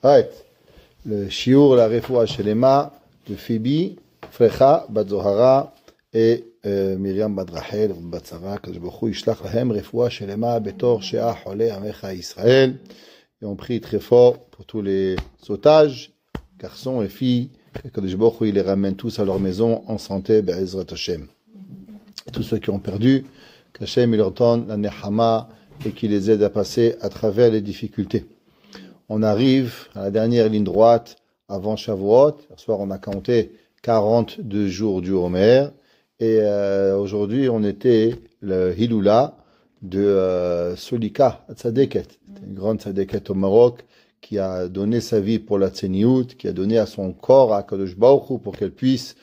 Ouais. Le shiur, la refoua shelema de Phoebe, Frecha, Bat Zohara et Myriam Bat Rachel, Bat Sarah, Kadosh Baruch Hu yishlach lahem refoua shelema betor shea cholei amecha Israël. Et on prie très fort pour tous les otages, garçons et filles, que Kadosh Baruch Hu les ramène tous à leur maison en santé, be'ezrat Hashem. Tous ceux qui ont perdu, qu'Hashem il leur donne la nechama et qui les aide à passer à travers les difficultés. On arrive à la dernière ligne droite avant Shavuot. Hier soir, on a compté 42 jours du Homer. Et aujourd'hui, on était le Hiloula de Solika Tzadeket, une grande Tzadeket au Maroc qui a donné sa vie pour la Tzeniout, qui a donné à son corps à Kadosh Baruch Hu pour qu'elle puisse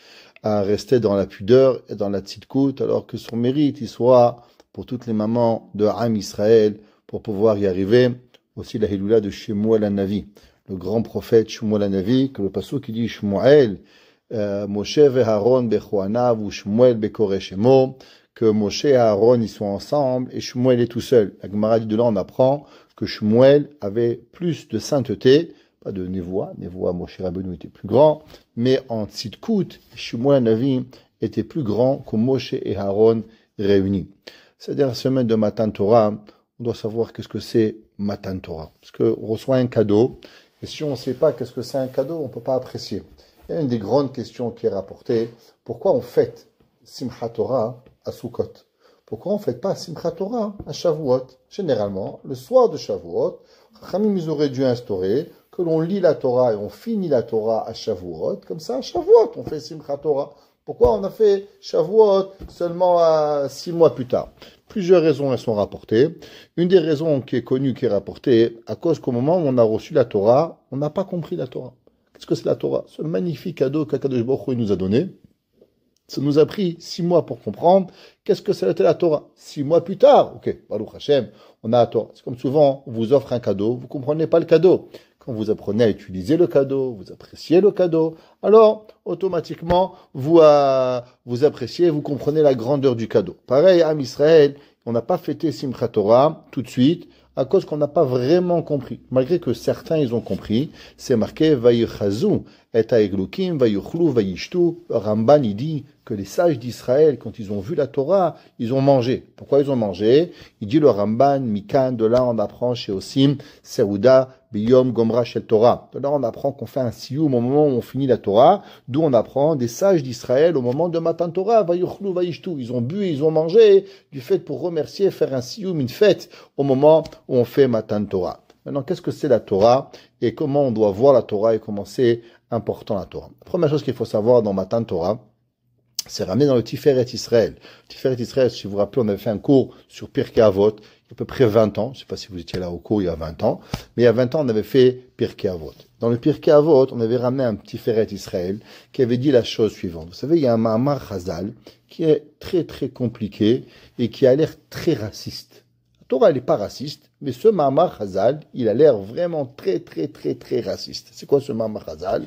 rester dans la pudeur et dans la tzidkout, alors que son mérite il soit pour toutes les mamans de Am Israël pour pouvoir y arriver. Aussi la Hiloula de Shemuel Hanavi, le grand prophète Shemuel Hanavi, que le pasuk qui dit Shemuel, Moshe ve Aaron bechoanav ou Shemuel bekore shemo, que Moshe et Aaron ils sont ensemble et Shemuel est tout seul. La Gemara dit de là on apprend que Shemuel avait plus de sainteté, pas de Nevoa Moshe Rabbeinu était plus grand, mais en tzidkout, Shemuel Hanavi était plus grand que Moshe et Aaron réunis. C'est-à-dire la semaine de Matan Torah, on doit savoir qu'est-ce que c'est Matan Torah. Parce qu'on reçoit un cadeau, et si on ne sait pas qu'est-ce que c'est un cadeau, on ne peut pas apprécier. Il y a une des grandes questions qui est rapportée, pourquoi on fête Simchat Torah à Sukkot? Pourquoi on ne fête pas Simchat Torah à Shavuot? Généralement, le soir de Shavuot, Chachamim ils auraient dû instaurer que l'on lit la Torah et on finit la Torah à Shavuot, comme ça à Shavuot on fait Simchat Torah. Pourquoi on a fait Shavuot seulement 6 mois plus tard? Plusieurs raisons elles sont rapportées. Une des raisons qui est connue, qui est rapportée, à cause qu'au moment où on a reçu la Torah, on n'a pas compris la Torah. Qu'est-ce que c'est la Torah? Ce magnifique cadeau qu'Akadosh Baruch Hu nous a donné. Ça nous a pris 6 mois pour comprendre qu'est-ce que c'était la Torah. 6 mois plus tard, ok, Baruch Hashem, on a la Torah. C'est comme souvent, on vous offre un cadeau, vous ne comprenez pas le cadeau. Quand vous apprenez à utiliser le cadeau, vous appréciez le cadeau, alors automatiquement vous appréciez, vous comprenez la grandeur du cadeau. Pareil, Am Israël, on n'a pas fêté Simchat Torah tout de suite à cause qu'on n'a pas vraiment compris. Malgré que certains ils ont compris, c'est marqué Vayichazu et Aeglukim Vayuchlu Vayishtu. Ramban il dit que les sages d'Israël, quand ils ont vu la Torah, ils ont mangé. Pourquoi ils ont mangé? Il dit le Ramban, Mikan, de là on apprend chez Osim, Seuda, Biyom, Gomra, Shel Torah. De là on apprend qu'on fait un sioum au moment où on finit la Torah, d'où on apprend des sages d'Israël au moment de Matan Torah, Vayuchlu, Vayishtu. Ils ont bu et ils ont mangé, du fait pour remercier, faire un sioum, une fête, au moment où on fait Matan Torah. Maintenant, qu'est-ce que c'est la Torah et comment on doit voir la Torah et comment c'est important la Torah? La première chose qu'il faut savoir dans Matan Torah, c'est ramené dans le Tiferet Israël. Tiferet Israël, si vous vous rappelez, on avait fait un cours sur Pirkei Avot, il y a à peu près 20 ans. Je ne sais pas si vous étiez là au cours il y a 20 ans, mais il y a 20 ans, on avait fait Pirkei Avot. Dans le Pirkei Avot, on avait ramené un Tiferet Israël qui avait dit la chose suivante. Vous savez, il y a un Mahamar Chazal qui est très très compliqué et qui a l'air très raciste. La Torah, elle n'est pas raciste, mais ce Mahamar Chazal, il a l'air vraiment très très très très raciste. C'est quoi ce Mahamar Chazal?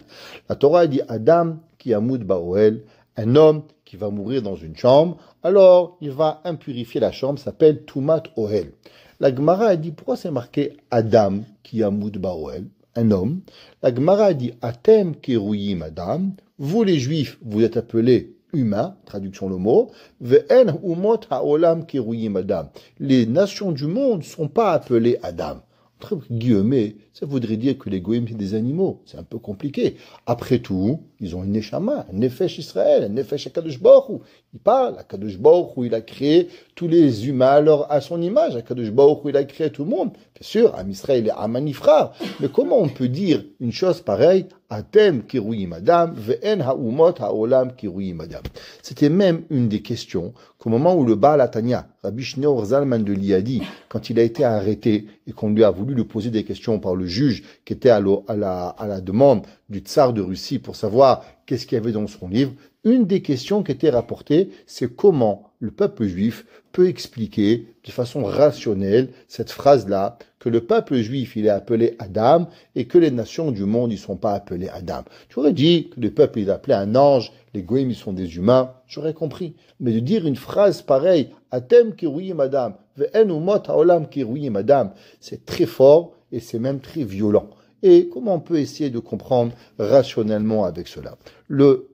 La Torah, elle dit Adam qui amoud ba'oel, un homme qui va mourir dans une chambre, alors il va impurifier la chambre, ça s'appelle Tumat Ohel. La Gemara a dit, pourquoi c'est marqué Adam qui amoud ba'oel, un homme? La Gemara a dit, Atem keruyim Adam, vous les Juifs, vous êtes appelés humains, traduction le mot, Ve'en umot ha'olam keruyim Adam. Les nations du monde ne sont pas appelées Adam. Entre guillemets, ça voudrait dire que les goïms, c'est des animaux. C'est un peu compliqué. Après tout, ils ont une neshama, un nefesh Israël, un nefesh Akadosh Baruch Hu. Il parle, Akadosh Baruch Hu, il a créé tous les humains alors à son image. Akadosh Baruch Hu, il a créé tout le monde. Bien sûr, Am Israël est Amanifrar. Mais comment on peut dire une chose pareille? Atem kiruyim Adam, ve'en ha'umot ha'olam kiruyim Adam. C'était même une des questions qu'au moment où le Baal Atania, Rabbi Shneur Zalman de Liadi, quand il a été arrêté et qu'on lui a voulu lui poser des questions par le juge qui était à la demande du tsar de Russie pour savoir qu'est-ce qu'il y avait dans son livre, une des questions qui était rapportée, c'est comment le peuple juif peut expliquer de façon rationnelle cette phrase-là, que le peuple juif, il est appelé Adam, et que les nations du monde, ils ne sont pas appelés Adam. Tu aurais dit que le peuple, il est appelé un ange, les goïms, ils sont des humains, j'aurais compris. Mais de dire une phrase pareille, Atem kiruyim Adam, ve'en umot ha'olam kiruyim Adam, c'est très fort, et c'est même très violent. et comment on peut essayer de comprendre rationnellement avec cela. Le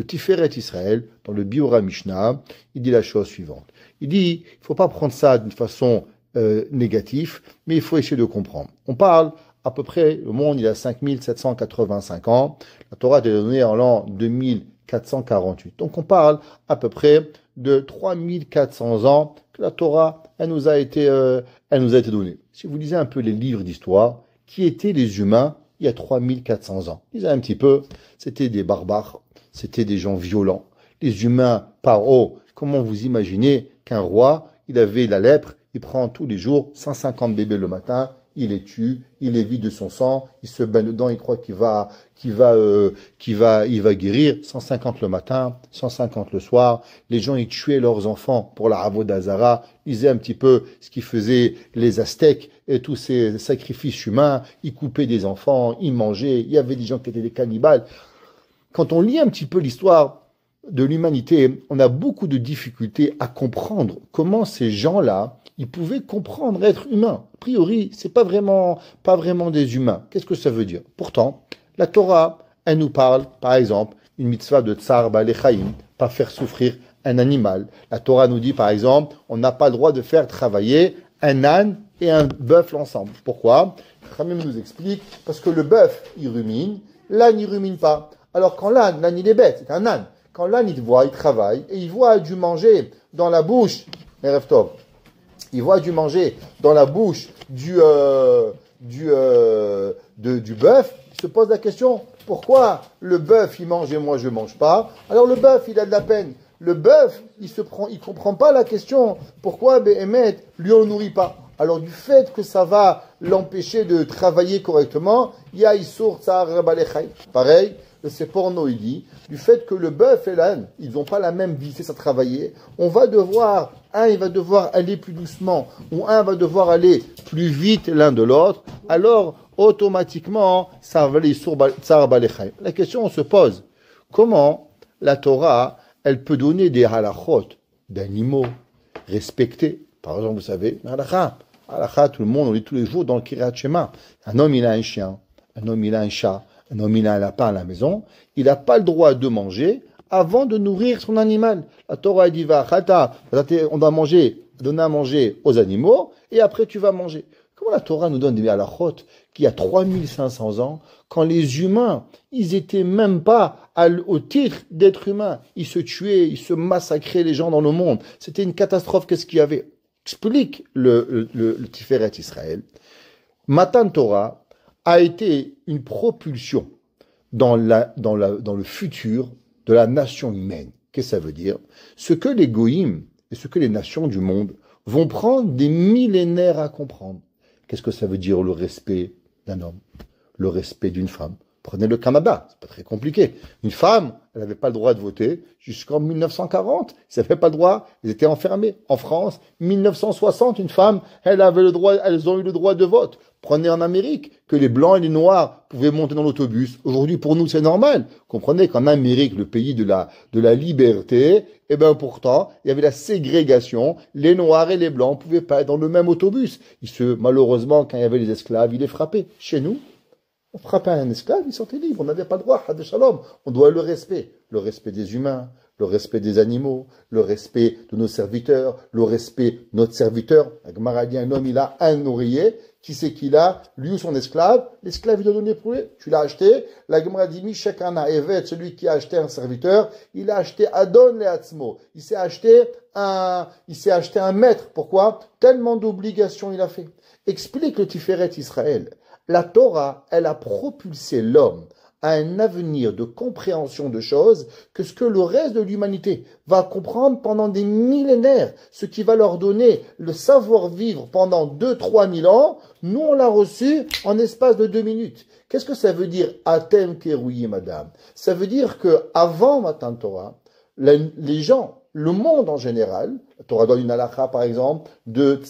Tiferet Israël, dans le Biura Mishnah, il dit la chose suivante. Il dit, il ne faut pas prendre ça d'une façon négative, mais il faut essayer de comprendre. On parle à peu près, le monde il a 5785 ans, la Torah est donnée en l'an 2448. Donc on parle à peu près de 3400 ans que la Torah elle nous a été donnée. Si vous lisez un peu les livres d'histoire, qui étaient les humains il y a 3400 ans? Lisez un petit peu, c'était des barbares, c'était des gens violents. Les humains, Paro, comment vous imaginez qu'un roi, il avait la lèpre, il prend tous les jours 150 bébés le matin, il les tue, il les vide de son sang, il se baigne dedans, il croit qu'il va guérir. 150 le matin, 150 le soir. Les gens, ils tuaient leurs enfants pour la Avodazara. Lisez un petit peu ce qu'ils faisaient les Aztèques et tous ces sacrifices humains. Ils coupaient des enfants, ils mangeaient. Il y avait des gens qui étaient des cannibales. Quand on lit un petit peu l'histoire de l'humanité, on a beaucoup de difficultés à comprendre comment ces gens-là, ils pouvaient comprendre être humains. A priori, c'est pas vraiment des humains. Qu'est-ce que ça veut dire? Pourtant, la Torah, elle nous parle, par exemple, une mitzvah de tsar ba'alechaim, pas faire souffrir un animal. La Torah nous dit, par exemple, on n'a pas le droit de faire travailler un âne et un bœuf ensemble. Pourquoi? Khamim nous explique, parce que le bœuf, il rumine, l'âne, il rumine pas. Alors quand l'âne il est bête, c'est un âne. Quand l'âne, il travaille, et il voit du manger dans la bouche, il voit du manger dans la bouche du bœuf, il se pose la question, pourquoi le bœuf, il mange et moi, je mange pas? Alors le bœuf, il a de la peine. Le bœuf, il comprend pas la question, pourquoi Béhémet, lui, on le nourrit pas? Alors du fait que ça va l'empêcher de travailler correctement, il y a Issour Tsar Balechai. Pareil, c'est porno, il dit, du fait que le bœuf et l'âne, ils n'ont pas la même vitesse à travailler, un il va devoir aller plus doucement, ou un va devoir aller plus vite l'un de l'autre, alors automatiquement, ça va aller sur Tsar Balechai. La question se pose, comment la Torah, elle peut donner des halachot d'animaux respectés? Par exemple, vous savez, halakha, tout le monde, on lit tous les jours dans le Kiryat Shema. Un homme, il a un chien, un homme, il a un chat, un homme, il a un lapin à la maison, il n'a pas le droit de manger avant de nourrir son animal. La Torah dit, on doit donner à manger aux animaux, et après tu vas manger. Comment la Torah nous donne des halachot qui a 3500 ans, quand les humains, ils étaient même pas au titre d'être humains. Ils se tuaient, ils se massacraient les gens dans le monde. C'était une catastrophe, qu'est-ce qu'il y avait? Explique le Tiferet Israël. Matan Torah a été une propulsion dans le futur de la nation humaine. Qu'est-ce que ça veut dire? Ce que les goïms et ce que les nations du monde vont prendre des millénaires à comprendre. Qu'est-ce que ça veut dire le respect d'un homme, le respect d'une femme? Prenez le Canada, c'est pas très compliqué. Une femme, elle n'avait pas le droit de voter jusqu'en 1940. Ils n'avaient pas le droit, ils étaient enfermés. En France, 1960, une femme, elles ont eu le droit de vote. Prenez en Amérique, que les blancs et les noirs pouvaient monter dans l'autobus. Aujourd'hui, pour nous, c'est normal. Comprenez qu'en Amérique, le pays de la liberté, eh ben, pourtant, il y avait la ségrégation. Les noirs et les blancs pouvaient pas être dans le même autobus. Malheureusement, quand il y avait les esclaves, ils les frappaient. Chez nous, on frappait un esclave, il sortait libre. On n'avait pas le droit. Had Shalom. On doit le respect des humains, le respect des animaux, le respect de nos serviteurs, le respect de notre serviteur. La Gemara dit, un homme, il a un ouvrier. Qui c'est qu'il a? Lui ou son esclave? L'esclave, il doit donner pour lui. Tu l'as acheté. La Gemara dit, Mishakana Evet, celui qui a acheté un serviteur, il a acheté Adon Leatzmo. Il s'est acheté un maître. Pourquoi? Tellement d'obligations il a fait. Explique le Tiferet Israël. La Torah, elle a propulsé l'homme à un avenir de compréhension de choses que ce que le reste de l'humanité va comprendre pendant des millénaires, ce qui va leur donner le savoir-vivre pendant 2-3 000 ans, nous on l'a reçu en espace de 2 minutes. Qu'est-ce que ça veut dire Atem Kerouyi, madame? Ça veut dire que avant Matan Torah, les gens, le monde en général, la Torah donne une halakha par exemple, de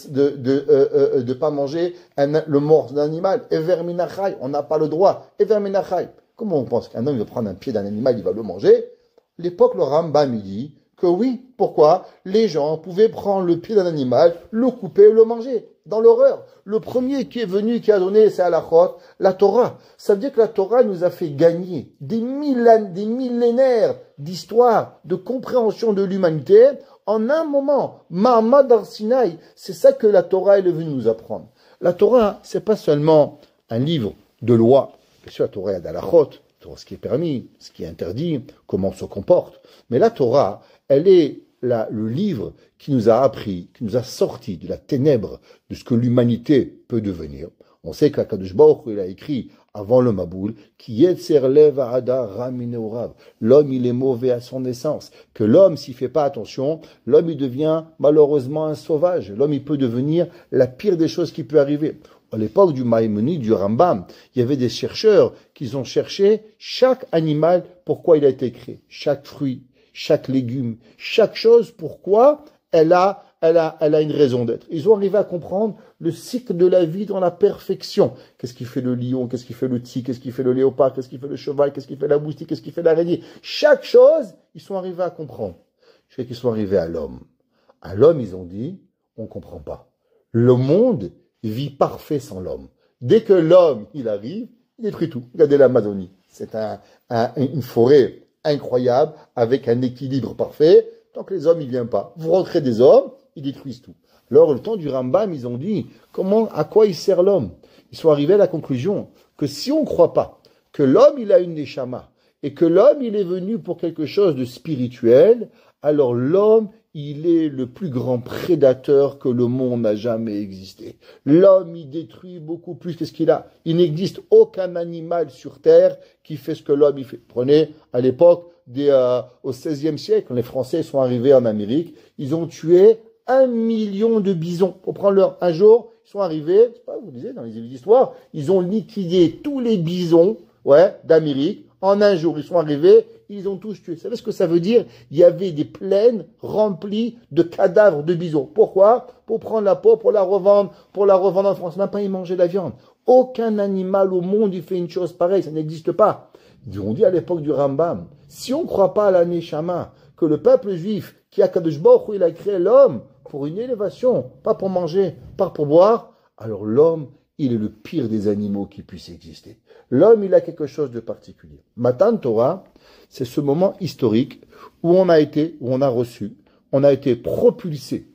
pas manger le mort d'un animal, Ever Minachai, on n'a pas le droit, Ever Minachai. Comment on pense qu'un homme va prendre un pied d'un animal, il va le manger? L'époque, le Rambam il dit que oui. Pourquoi? Les gens pouvaient prendre le pied d'un animal, le couper et le manger. Dans l'horreur. Le premier qui est venu, qui a donné, c'est halachot, la Torah. Ça veut dire que la Torah nous a fait gagner des millénaires d'histoire, de compréhension de l'humanité en un moment. Mahamad al-Sinaï, c'est ça que la Torah est venue nous apprendre. La Torah, c'est pas seulement un livre de loi. Bien sûr, la Torah est d'halachot, ce qui est permis, ce qui est interdit, comment on se comporte. Mais la Torah, elle est le livre qui nous a appris, qui nous a sorti de la ténèbre de ce que l'humanité peut devenir. On sait qu'Akadosh Baruch Hu, il a écrit avant le Maboul, qui Yetzer Lev Ha'ada Ramine Orav. L'homme, il est mauvais à son essence. Que l'homme, s'il fait pas attention, l'homme, il devient malheureusement un sauvage. L'homme, il peut devenir la pire des choses qui peut arriver. À l'époque du Maïmonide, du Rambam, il y avait des chercheurs qui ont cherché chaque animal, pourquoi il a été créé, chaque fruit, chaque légume, chaque chose, pourquoi elle a une raison d'être. Ils ont arrivé à comprendre le cycle de la vie dans la perfection. Qu'est-ce qui fait le lion, qu'est-ce qui fait le tigre, qu'est-ce qui fait le léopard, qu'est-ce qui fait le cheval, qu'est-ce qui fait la moustique, qu'est-ce qui fait l'araignée. Chaque chose, ils sont arrivés à comprendre. Je sais qu'ils sont arrivés à l'homme. À l'homme, ils ont dit, on ne comprend pas. Le monde vit parfait sans l'homme. Dès que l'homme, il arrive, il détruit tout. Regardez l'Amazonie. C'est une forêt incroyable, avec un équilibre parfait. Tant que les hommes, ils viennent pas. Vous rentrez des hommes, ils détruisent tout. Alors, le temps du Rambam, ils ont dit, à quoi il sert l'homme? Ils sont arrivés à la conclusion que si on ne croit pas que l'homme, il a une neshama, et que l'homme, il est venu pour quelque chose de spirituel, alors l'homme, il est le plus grand prédateur que le monde n'a jamais existé. L'homme, il détruit beaucoup plus que ce qu'il a. Il n'existe aucun animal sur Terre qui fait ce que l'homme il fait. Prenez, à l'époque, au XVIe siècle, quand les Français sont arrivés en Amérique, ils ont tué 1 million de bisons. Pour prendre leur, un jour, ils sont arrivés, c'est pas, vous disiez, dans les livres d'histoire, ils ont liquidé tous les bisons, d'Amérique. En un jour, ils sont arrivés, ils ont tous tué. Vous savez ce que ça veut dire? Il y avait des plaines remplies de cadavres de bisons. Pourquoi? Pour prendre la peau, pour la revendre en France. Même pas y manger la viande. Aucun animal au monde, il fait une chose pareille. Ça n'existe pas. Ils ont dit à l'époque du Rambam, si on ne croit pas à la Neshama, que le peuple juif, qui a Kadosh Baruch Hu, il a créé l'homme pour une élévation, pas pour manger, pas pour boire, alors l'homme, il est le pire des animaux qui puissent exister. L'homme, il a quelque chose de particulier. Matan Torah, c'est ce moment historique où on a été propulsé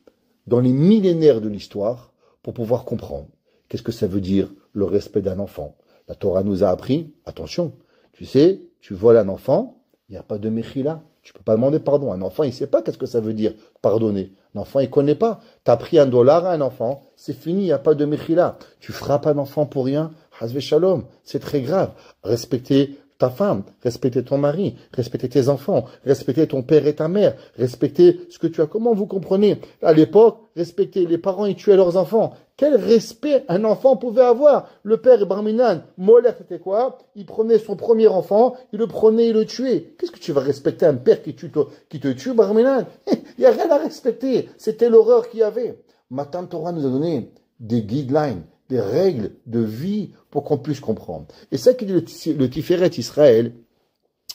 dans les millénaires de l'histoire pour pouvoir comprendre. Qu'est-ce que ça veut dire le respect d'un enfant? La Torah nous a appris, attention, tu sais, tu voles un enfant, il n'y a pas de mechila. Tu peux pas demander pardon. Un enfant, il sait pas qu'est-ce que ça veut dire pardonner. L'enfant, il connaît pas. Tu as pris $1 à un enfant, c'est fini, il n'y a pas de mechila. Tu frappes un enfant pour rien, hazve shalom, c'est très grave. Respecter ta femme, respecter ton mari, respecter tes enfants, respecter ton père et ta mère, respecter ce que tu as. Comment vous comprenez? À l'époque, respecter les parents, ils tuaient leurs enfants. Quel respect un enfant pouvait avoir? Le père Barminan, Molech, c'était quoi? Il prenait son premier enfant, il le prenait, il le tuait. Qu'est-ce que tu vas respecter un père qui te tue, Barminan? Il n'y a rien à respecter. C'était l'horreur qu'il y avait. Matan Torah nous a donné des guidelines, des règles de vie pour qu'on puisse comprendre. Et ça qui dit le Tiferet Israël,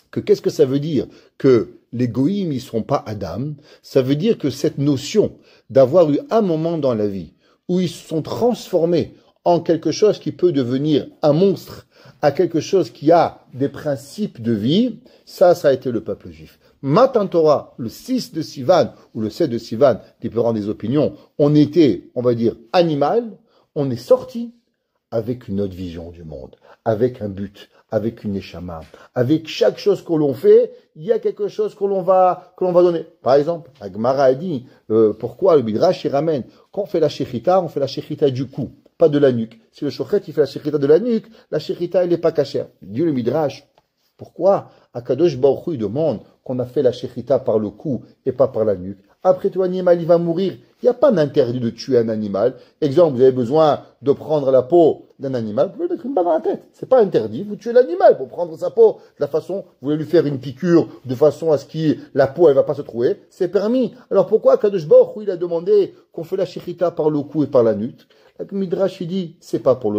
que qu'est-ce que ça veut dire? Que les goïms, ils ne sont pas Adam. Ça veut dire que cette notion d'avoir eu un moment dans la vie où ils se sont transformés en quelque chose qui peut devenir un monstre, à quelque chose qui a des principes de vie, ça a été le peuple juif. Matan Torah, le 6 de Sivan, ou le 7 de Sivan, dépendant des opinions, on était, on va dire, animal, on est sorti avec une autre vision du monde, avec un but, avec une neshama, avec chaque chose que l'on fait, il y a quelque chose que l'on va donner. Par exemple, la Gemara a dit, pourquoi le Midrash il ramène, quand on fait la shechita du cou, pas de la nuque. Si le shochet il fait la shechita de la nuque, la shechita elle n'est pas cachère. Dieu le Midrash, pourquoi Akadosh Baruch Hu il demande qu'on a fait la shechita par le cou et pas par la nuque? Après tout animal, il va mourir. Il n'y a pas d'interdit de tuer un animal. Exemple, vous avez besoin de prendre la peau d'un animal, vous pouvez mettre une balle dans la tête. C'est pas interdit. Vous tuez l'animal pour prendre sa peau. De la façon, vous voulez lui faire une piqûre de façon à ce que la peau, elle va pas se trouver. C'est permis. Alors pourquoi Kadosh Baruch Hu, il a demandé qu'on fait la shechita par le cou et par la nuque? Le Midrash, il dit, c'est pas pour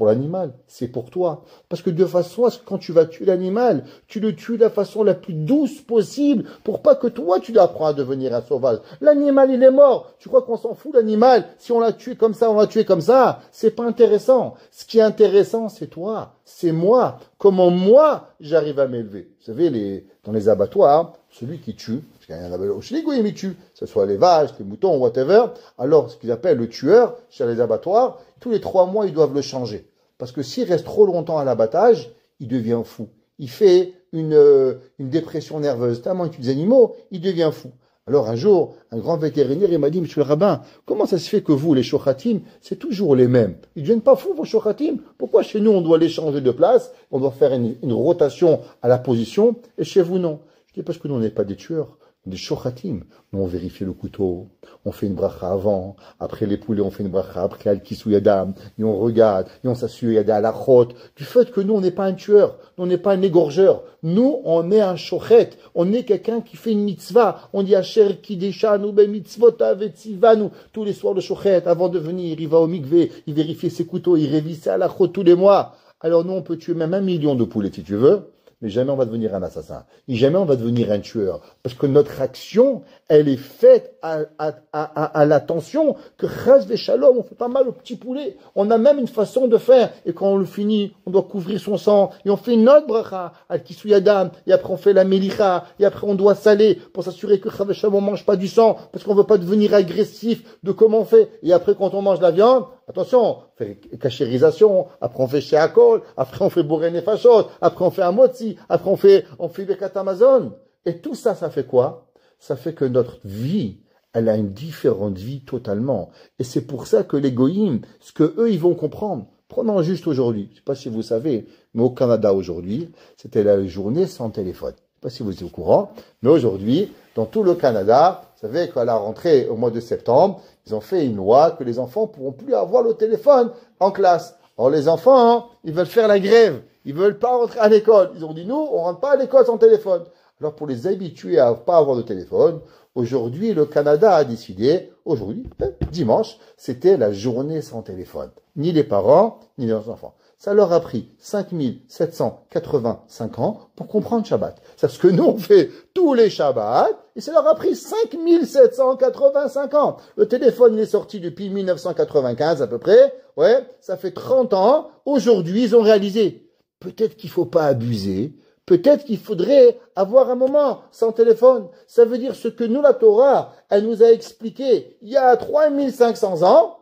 l'animal, c'est pour toi. Parce que de façon à ce que quand tu vas tuer l'animal, tu le tues de la façon la plus douce possible pour pas que toi, tu l'apprends à devenir un sauvage. L'animal, il est mort. Tu crois qu'on s'en fout, l'animal? Si on l'a tué comme ça, on l'a tué comme ça. C'est pas intéressant. Ce qui est intéressant, c'est toi. C'est moi. Comment moi, j'arrive à m'élever. Vous savez, dans les abattoirs, celui qui tue, parce qu'il y a un abattoir chez les goyim, il tue, que ce soit les vaches, les moutons, whatever. Alors, ce qu'ils appellent le tueur, chez les abattoirs, tous les 3 mois, ils doivent le changer. Parce que s'il reste trop longtemps à l'abattage, il devient fou. Il fait une dépression nerveuse. Tellement il tue des animaux, il devient fou. Alors un jour, un grand vétérinaire, il m'a dit, monsieur le rabbin, comment ça se fait que vous, les shochatim, c'est toujours les mêmes? Ils ne deviennent pas fous, vos shochatim? Pourquoi chez nous, on doit les changer de place, on doit faire une rotation à la position, et chez vous, non? Je dis, parce que nous, on n'est pas des tueurs, des shochatim. Nous, on vérifie le couteau, on fait une bracha avant, après les poulets, on fait une bracha, après al-kisou yadam, et on regarde, et on s'assure, yada à la chôte, du fait que nous, on n'est pas un tueur, nous, on n'est pas un égorgeur. Nous, on est un shochet, on est quelqu'un qui fait une mitzvah. On dit Asher kideshanu be mitzvotav etzivanu. Tous les soirs, le shochet, avant de venir, il va au mikvé, il vérifie ses couteaux, il révise à la chôte tous les mois. Alors nous, on peut tuer même 1 million de poulets si tu veux, mais jamais on va devenir un assassin. Et jamais on va devenir un tueur. Parce que notre action, elle est faite à l'attention que chas v'shalom, on fait pas mal au petit poulet. On a même une façon de faire. Et quand on le finit, on doit couvrir son sang. Et on fait une autre bracha, al kisuyadam. Et après on fait la melicha. Et après on doit saler pour s'assurer que chas v'shalom, on mange pas du sang. Parce qu'on veut pas devenir agressif de comment on fait. Et après quand on mange la viande, attention, on fait cachérisation. Après on fait sheakol. Après on fait bourré nefashot. Après on fait un motzi. Après on fait Birkat Amazon. Et tout ça, ça fait quoi? Ça fait que notre vie, elle a une différente vie totalement. Et c'est pour ça que les goïms, ce que eux, ils vont comprendre. Prenons juste aujourd'hui. Je ne sais pas si vous savez, mais au Canada aujourd'hui, c'était la journée sans téléphone. Je ne sais pas si vous êtes au courant, mais aujourd'hui, dans tout le Canada, vous savez qu'à la rentrée au mois de septembre, ils ont fait une loi que les enfants ne pourront plus avoir le téléphone en classe. Alors les enfants, hein, ils veulent faire la grève. Ils veulent pas rentrer à l'école. Ils ont dit, nous, on rentre pas à l'école sans téléphone. Alors, pour les habituer à pas avoir de téléphone, aujourd'hui, le Canada a décidé, aujourd'hui, dimanche, c'était la journée sans téléphone. Ni les parents, ni les enfants. Ça leur a pris 5785 ans pour comprendre Shabbat. C'est ce que nous, on fait tous les Shabbats, et ça leur a pris 5785 ans. Le téléphone, il est sorti depuis 1995 à peu près. Ouais, ça fait 30 ans. Aujourd'hui, ils ont réalisé. Peut-être qu'il faut pas abuser. Peut-être qu'il faudrait avoir un moment sans téléphone. Ça veut dire ce que nous, la Torah, elle nous a expliqué il y a 3500 ans.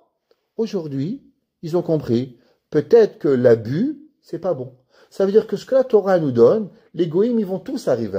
Aujourd'hui, ils ont compris. Peut-être que l'abus, c'est pas bon. Ça veut dire que ce que la Torah nous donne, les goïms, ils vont tous arriver.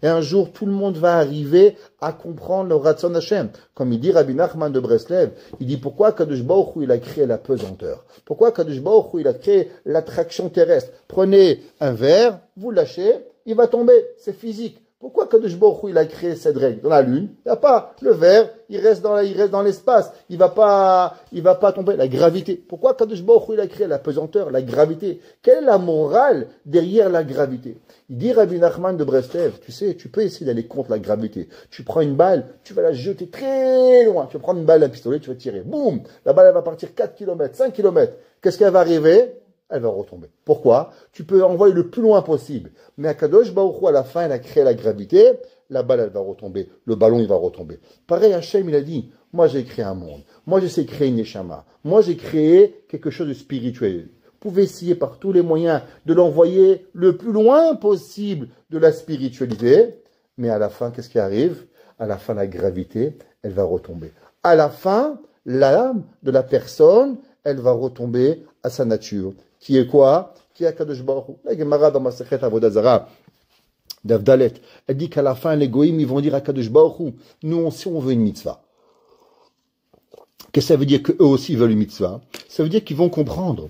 Et un jour, tout le monde va arriver à comprendre le Ratzon Hashem. Comme il dit Rabbi Nachman de Breslev, il dit pourquoi Kadosh Baruch Hu, il a créé la pesanteur. Pourquoi Kadosh Baruch Hu, il a créé l'attraction terrestre. Prenez un verre, vous lâchez, il va tomber. C'est physique. Pourquoi Kadosh Baruch Hu, il a créé cette règle? Dans la Lune, il n'y a pas. Le verre, il reste dans l'espace. Il va pas tomber. La gravité. Pourquoi Kadosh Baruch Hu, il a créé la pesanteur, la gravité? Quelle est la morale derrière la gravité? Il dit Rabbi Nachman de Breslev, tu sais, tu peux essayer d'aller contre la gravité. Tu prends une balle, tu vas la jeter très loin. Tu vas prendre une balle, un pistolet, tu vas tirer. Boum! La balle, elle va partir 4 km, 5 km. Qu'est-ce qu'elle va arriver? Elle va retomber. Pourquoi? Tu peux envoyer le plus loin possible. Mais à Kadosh Baruch Hu, à la fin, elle a créé la gravité. La balle, elle va retomber. Le ballon, il va retomber. Pareil, Hachem, il a dit, moi, j'ai créé un monde. Moi, je sais créer une neshama. Moi, j'ai créé quelque chose de spirituel. Vous pouvez essayer par tous les moyens de l'envoyer le plus loin possible de la spiritualité. Mais à la fin, qu'est-ce qui arrive? À la fin, la gravité, elle va retomber. À la fin, l'âme de la personne, elle va retomber à sa nature. Qui est quoi? Qui est Kadosh Baruch Hu. La Gemara dans Masechet Avodah Zarah, d'Avdalet, elle dit qu'à la fin, les goïms, ils vont dire à Kadosh Baruch Hu, nous, si on veut une mitzvah. Qu'est-ce que ça veut dire qu'eux aussi veulent une mitzvah? Ça veut dire qu'ils vont comprendre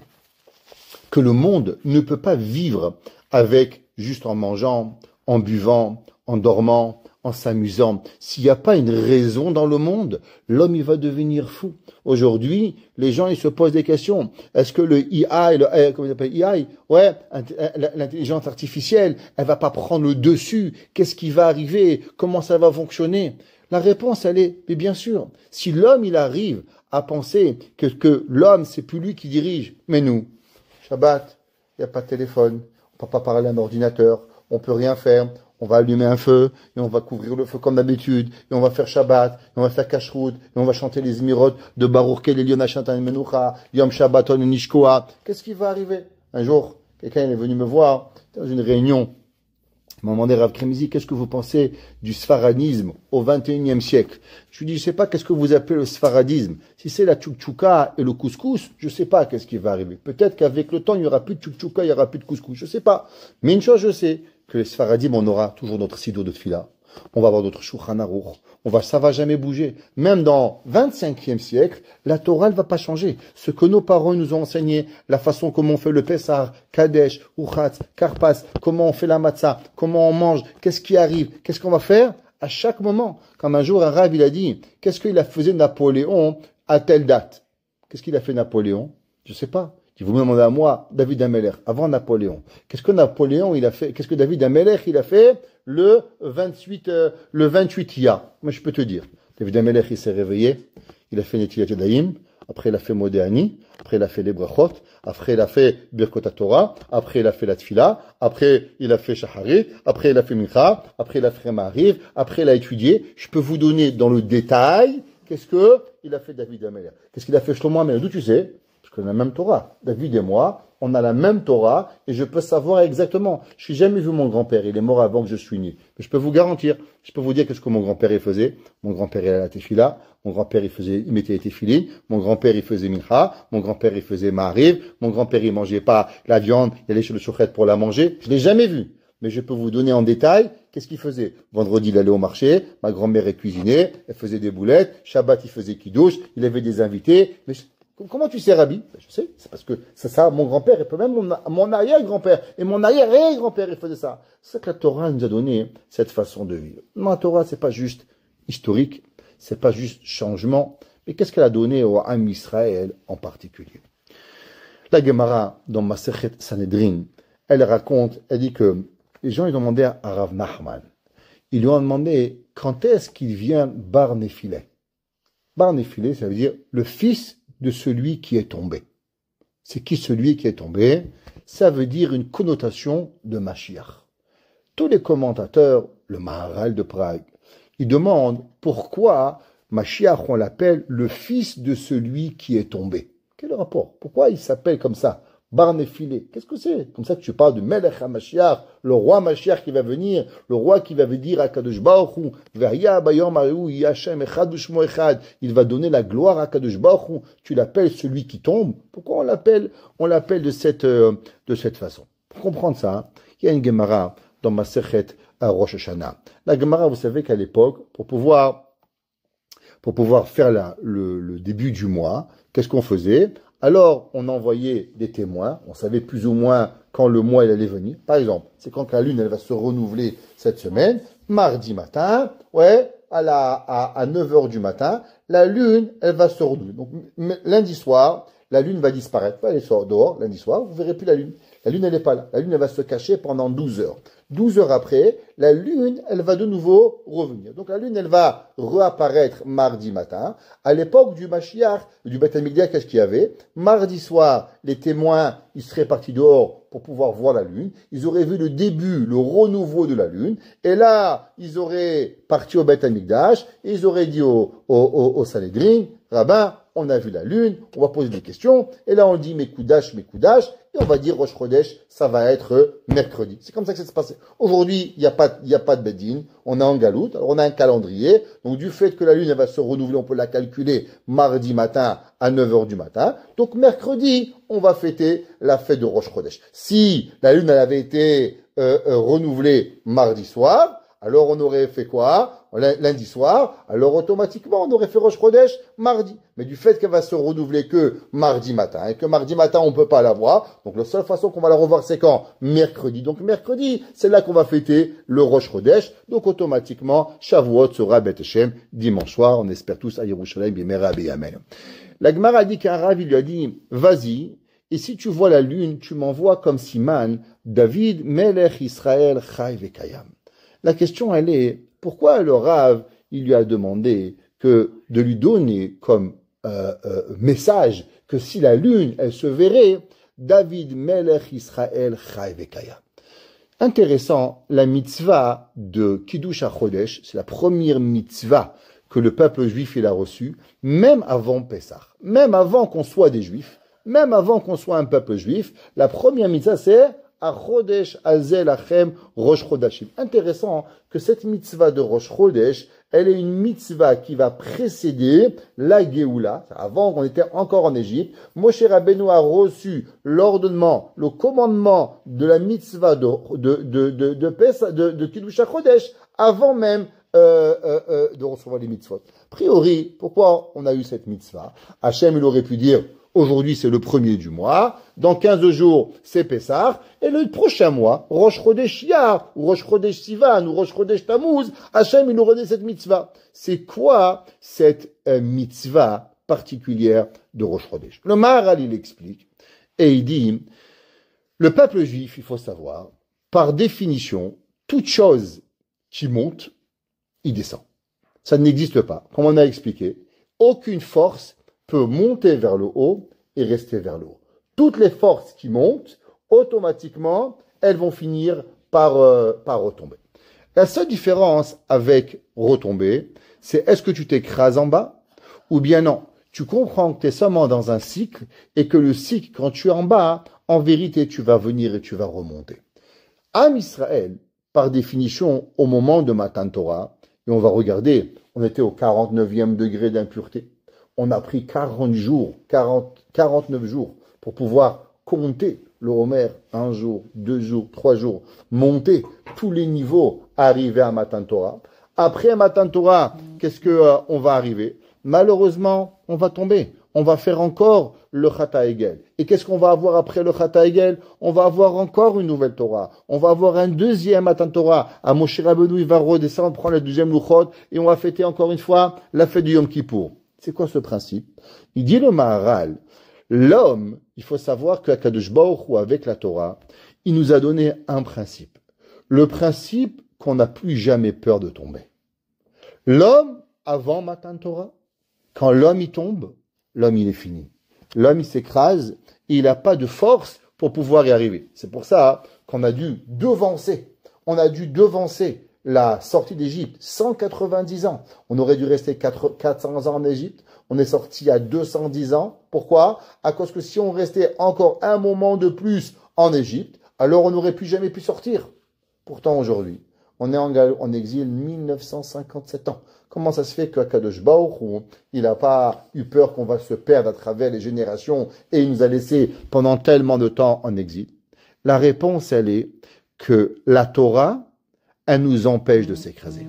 que le monde ne peut pas vivre avec juste en mangeant, en buvant, en dormant, en s'amusant. S'il n'y a pas une raison dans le monde, l'homme, il va devenir fou. Aujourd'hui, les gens, ils se posent des questions. Est-ce que le AI, comment il s'appelle, AI, ouais, l'intelligence artificielle, elle va pas prendre le dessus? Qu'est-ce qui va arriver? Comment ça va fonctionner? La réponse, elle est, mais bien sûr, si l'homme, il arrive à penser que l'homme, c'est plus lui qui dirige, mais nous, Shabbat, il n'y a pas de téléphone, on ne peut pas parler à un ordinateur, on ne peut rien faire, on va allumer un feu, et on va couvrir le feu comme d'habitude, et on va faire Shabbat, et on va faire Kashrut, et on va chanter les Zmirot de Baruch Kel Elyon Hashatan Menucha, Yom Shabbaton Nishkoa. Qu'est-ce qui va arriver? Un jour, quelqu'un est venu me voir dans une réunion. Il m'a demandé, Rav Kremizi, qu'est-ce que vous pensez du sfaradisme au XXIe siècle? Je lui dis, je sais pas qu'est-ce que vous appelez le sfaradisme. Si c'est la tchoukchouka et le couscous, je sais pas qu'est-ce qui va arriver. Peut-être qu'avec le temps, il y aura plus de tchoukchouka, il y aura plus de couscous. Je sais pas. Mais une chose, je sais, que les sfaradim, on aura toujours notre siddur de tfila. On va avoir notre shulchan aruch. Ça va jamais bouger. Même dans 25e siècle, la Torah ne va pas changer. Ce que nos parents nous ont enseigné, la façon comment on fait le Pessah, Kadesh, Uchatz, Karpas, comment on fait la matzah, comment on mange, qu'est-ce qui arrive, qu'est-ce qu'on va faire à chaque moment. Comme un jour, un rav, il a dit, qu'est-ce qu'il a fait Napoléon à telle date? Qu'est-ce qu'il a fait Napoléon? Je sais pas. Si vous me demandez à moi, David Ameller, avant Napoléon, qu'est-ce que Napoléon il a fait? Qu'est-ce que David Ameller il a fait le 28 Iyar? Moi je peux te dire, David Ameller il s'est réveillé, il a fait Netilat Yadayim, après il a fait Modéani, après il a fait les Brachot, après il a fait Birkot Torah, après il a fait la Tfila, après il a fait Shahari, après il a fait Mincha, après il a fait Ma'ariv, après il a étudié. Je peux vous donner dans le détail qu'est-ce que il a fait David Ameller. Qu'est-ce qu'il a fait Shlomo Ameller? D'où tu sais? Parce qu'on a la même Torah. David et moi, on a la même Torah et je peux savoir exactement. Je n'ai jamais vu mon grand-père, il est mort avant que je suis né. Mais je peux vous garantir, je peux vous dire qu'est-ce que mon grand-père il faisait. Mon grand-père il allait à la tefila, mon grand-père il mettait les tefilines, mon grand-père il faisait mincha, mon grand-père il faisait ma'ariv, mon grand-père il mangeait pas la viande, il allait chez le shochet pour la manger. Je l'ai jamais vu. Mais je peux vous donner en détail qu'est-ce qu'il faisait. Vendredi, il allait au marché, ma grand-mère elle cuisinait, elle faisait des boulettes, Shabbat il faisait kiddush, il avait des invités. Mais comment tu sais, Rabbi? Ben, je sais, c'est parce que c'est ça, mon grand-père, et peut même mon arrière-grand-père, et mon arrière-grand-père, il faisait ça. C'est ça que la Torah nous a donné, cette façon de vivre. Non, la Torah, c'est pas juste historique, c'est pas juste changement, mais qu'est-ce qu'elle a donné au Ham Israël en particulier? La Gemara, dans Masechet Sanhedrin, elle raconte, elle dit que les gens, ils ont demandé à Rav Nachman, ils lui ont demandé quand est-ce qu'il vient Bar Nephilé. Bar Nephilé, ça veut dire le fils de celui qui est tombé. C'est qui celui qui est tombé? Ça veut dire une connotation de Mashiach. Tous les commentateurs, le Maharal de Prague, ils demandent pourquoi Mashiach, on l'appelle le fils de celui qui est tombé. Quel est le rapport? Pourquoi il s'appelle comme ça? Bar Nephilé. Qu'est-ce que c'est? Comme ça que tu parles de Melech HaMashiach, le roi Mashiach qui va venir, le roi qui va dire à Kadosh Baruch Hu, V'haya bayom ha'eu Yashem echad u'shmo echad. Il va donner la gloire à Kadosh Baruch Hu. Tu l'appelles celui qui tombe. Pourquoi on l'appelle de cette façon? Pour comprendre ça, il y a une Gemara dans Masechet à Rosh Hashanah. La Gemara, vous savez qu'à l'époque, pour pouvoir faire le début du mois, qu'est-ce qu'on faisait? Alors, on envoyait des témoins, on savait plus ou moins quand le mois il allait venir. Par exemple, c'est quand la lune elle va se renouveler cette semaine, mardi matin, à 9h du matin, la lune elle va se renouveler. Donc lundi soir, la lune va disparaître, elle est dehors, lundi soir, vous verrez plus la lune. La lune elle n'est pas là, la lune elle va se cacher pendant 12 heures. 12 heures après, la lune, elle va de nouveau revenir. Donc la lune, elle va réapparaître mardi matin. À l'époque du Mashiach, du Beth Amikdash, qu'est-ce qu'il y avait? Mardi soir, les témoins, ils seraient partis dehors pour pouvoir voir la lune. Ils auraient vu le début, le renouveau de la lune. Et là, ils auraient parti au Beth Amikdash et ils auraient dit au Sanhedrin, rabbin, on a vu la lune, on va poser des questions. Et là, on dit Mekoudash. Et on va dire Rosh Chodesh, ça va être mercredi. C'est comme ça que ça se passe. Aujourd'hui, il n'y a pas de Bedin. On est en galoute. Alors, on a un calendrier. Donc, du fait que la lune, elle va se renouveler, on peut la calculer mardi matin à 9h du matin. Donc, mercredi, on va fêter la fête de Rosh Chodesh. Si la lune, elle avait été renouvelée mardi soir, alors on aurait fait quoi? Lundi soir, alors automatiquement on aurait fait Rosh Chodesh mardi. Mais du fait qu'elle va se renouveler que mardi matin, et que mardi matin on peut pas la voir, donc la seule façon qu'on va la revoir c'est quand? Mercredi. Donc mercredi, c'est là qu'on va fêter le Rosh Chodesh. Donc automatiquement, Shavuot sera Beth Hashem dimanche soir. On espère tous à Yerushalayim Bimera B'Yamen. La Gemara dit qu'un Rav, il lui a dit, vas-y, et si tu vois la lune, tu m'envoies comme Siman, David, Melech Israël, Chai Vekayam. La question, elle est, pourquoi le Rav, il lui a demandé de lui donner comme message que si la lune, elle se verrait, David Melech Israël Chai Vekaya. Intéressant, la mitzvah de Kiddush HaChodesh, c'est la première mitzvah que le peuple juif il a reçue, même avant Pessah, même avant qu'on soit des juifs, même avant qu'on soit un peuple juif, la première mitzvah c'est HaChodesh Hazel Lachem Rosh Chodashim. Intéressant que cette mitzvah de Rosh Chodesh, elle est une mitzvah qui va précéder la Géoula. Avant qu'on était encore en Égypte, Moshe Rabbeinu a reçu l'ordonnement, le commandement de la mitzvah de Kiddush HaChodesh avant même de recevoir les mitzvot. A priori, pourquoi on a eu cette mitzvah? Hachem, il aurait pu dire, aujourd'hui c'est le premier du mois, dans 15 jours c'est Pessah, et le prochain mois, Rosh Chodesh Iyar, ou Rosh Chodesh Sivan, ou Rosh Chodesh Tammuz, Hachem, il nous redonne cette mitzvah. C'est quoi cette mitzvah particulière de Rosh Chodesh? Le Maharal, il explique, et il dit, le peuple juif, il faut savoir, par définition, toute chose qui monte, il descend. Ça n'existe pas. Comme on a expliqué, aucune force peut monter vers le haut et rester vers le haut. Toutes les forces qui montent, automatiquement, elles vont finir par retomber. La seule différence avec retomber, c'est est-ce que tu t'écrases en bas ou bien non. Tu comprends que tu es seulement dans un cycle et que le cycle, quand tu es en bas, en vérité, tu vas venir et tu vas remonter. Am Israël, par définition, au moment de Matan Torah, et on va regarder, on était au 49e degré d'impureté. On a pris 49 jours pour pouvoir compter le Homer, 1 jour, 2 jours, 3 jours, monter tous les niveaux, arriver à Matan Torah. Après Matan Torah, qu'est-ce qu'on va arriver? Malheureusement, on va tomber. On va faire encore le Chata Egel. Et qu'est-ce qu'on va avoir après le Chata Egel? On va avoir encore une nouvelle Torah. On va avoir un deuxième Matan Torah. À Moshe Rabbeinu, il va redescendre, prendre la deuxième Luchot, et on va fêter encore une fois la fête du Yom Kippour. C'est quoi ce principe? Il dit le Maharal, l'homme, il faut savoir qu'Akadosh Baruch Hu, avec la Torah, il nous a donné un principe. Le principe qu'on n'a plus jamais peur de tomber. L'homme, avant Matan Torah, quand l'homme y tombe, l'homme il est fini. L'homme il s'écrase et il n'a pas de force pour pouvoir y arriver. C'est pour ça qu'on a dû devancer. On a dû devancer la sortie d'Égypte, 190 ans. On aurait dû rester 400 ans en Égypte. On est sorti à 210 ans. Pourquoi? À cause que si on restait encore un moment de plus en Égypte, alors on n'aurait plus jamais pu sortir. Pourtant aujourd'hui, on est en exil 1957 ans. Comment ça se fait qu'Akadosh Baruch Hu, il n'a pas eu peur qu'on va se perdre à travers les générations et il nous a laissé pendant tellement de temps en exil? La réponse, elle est que la Torah, elle nous empêche de s'écraser.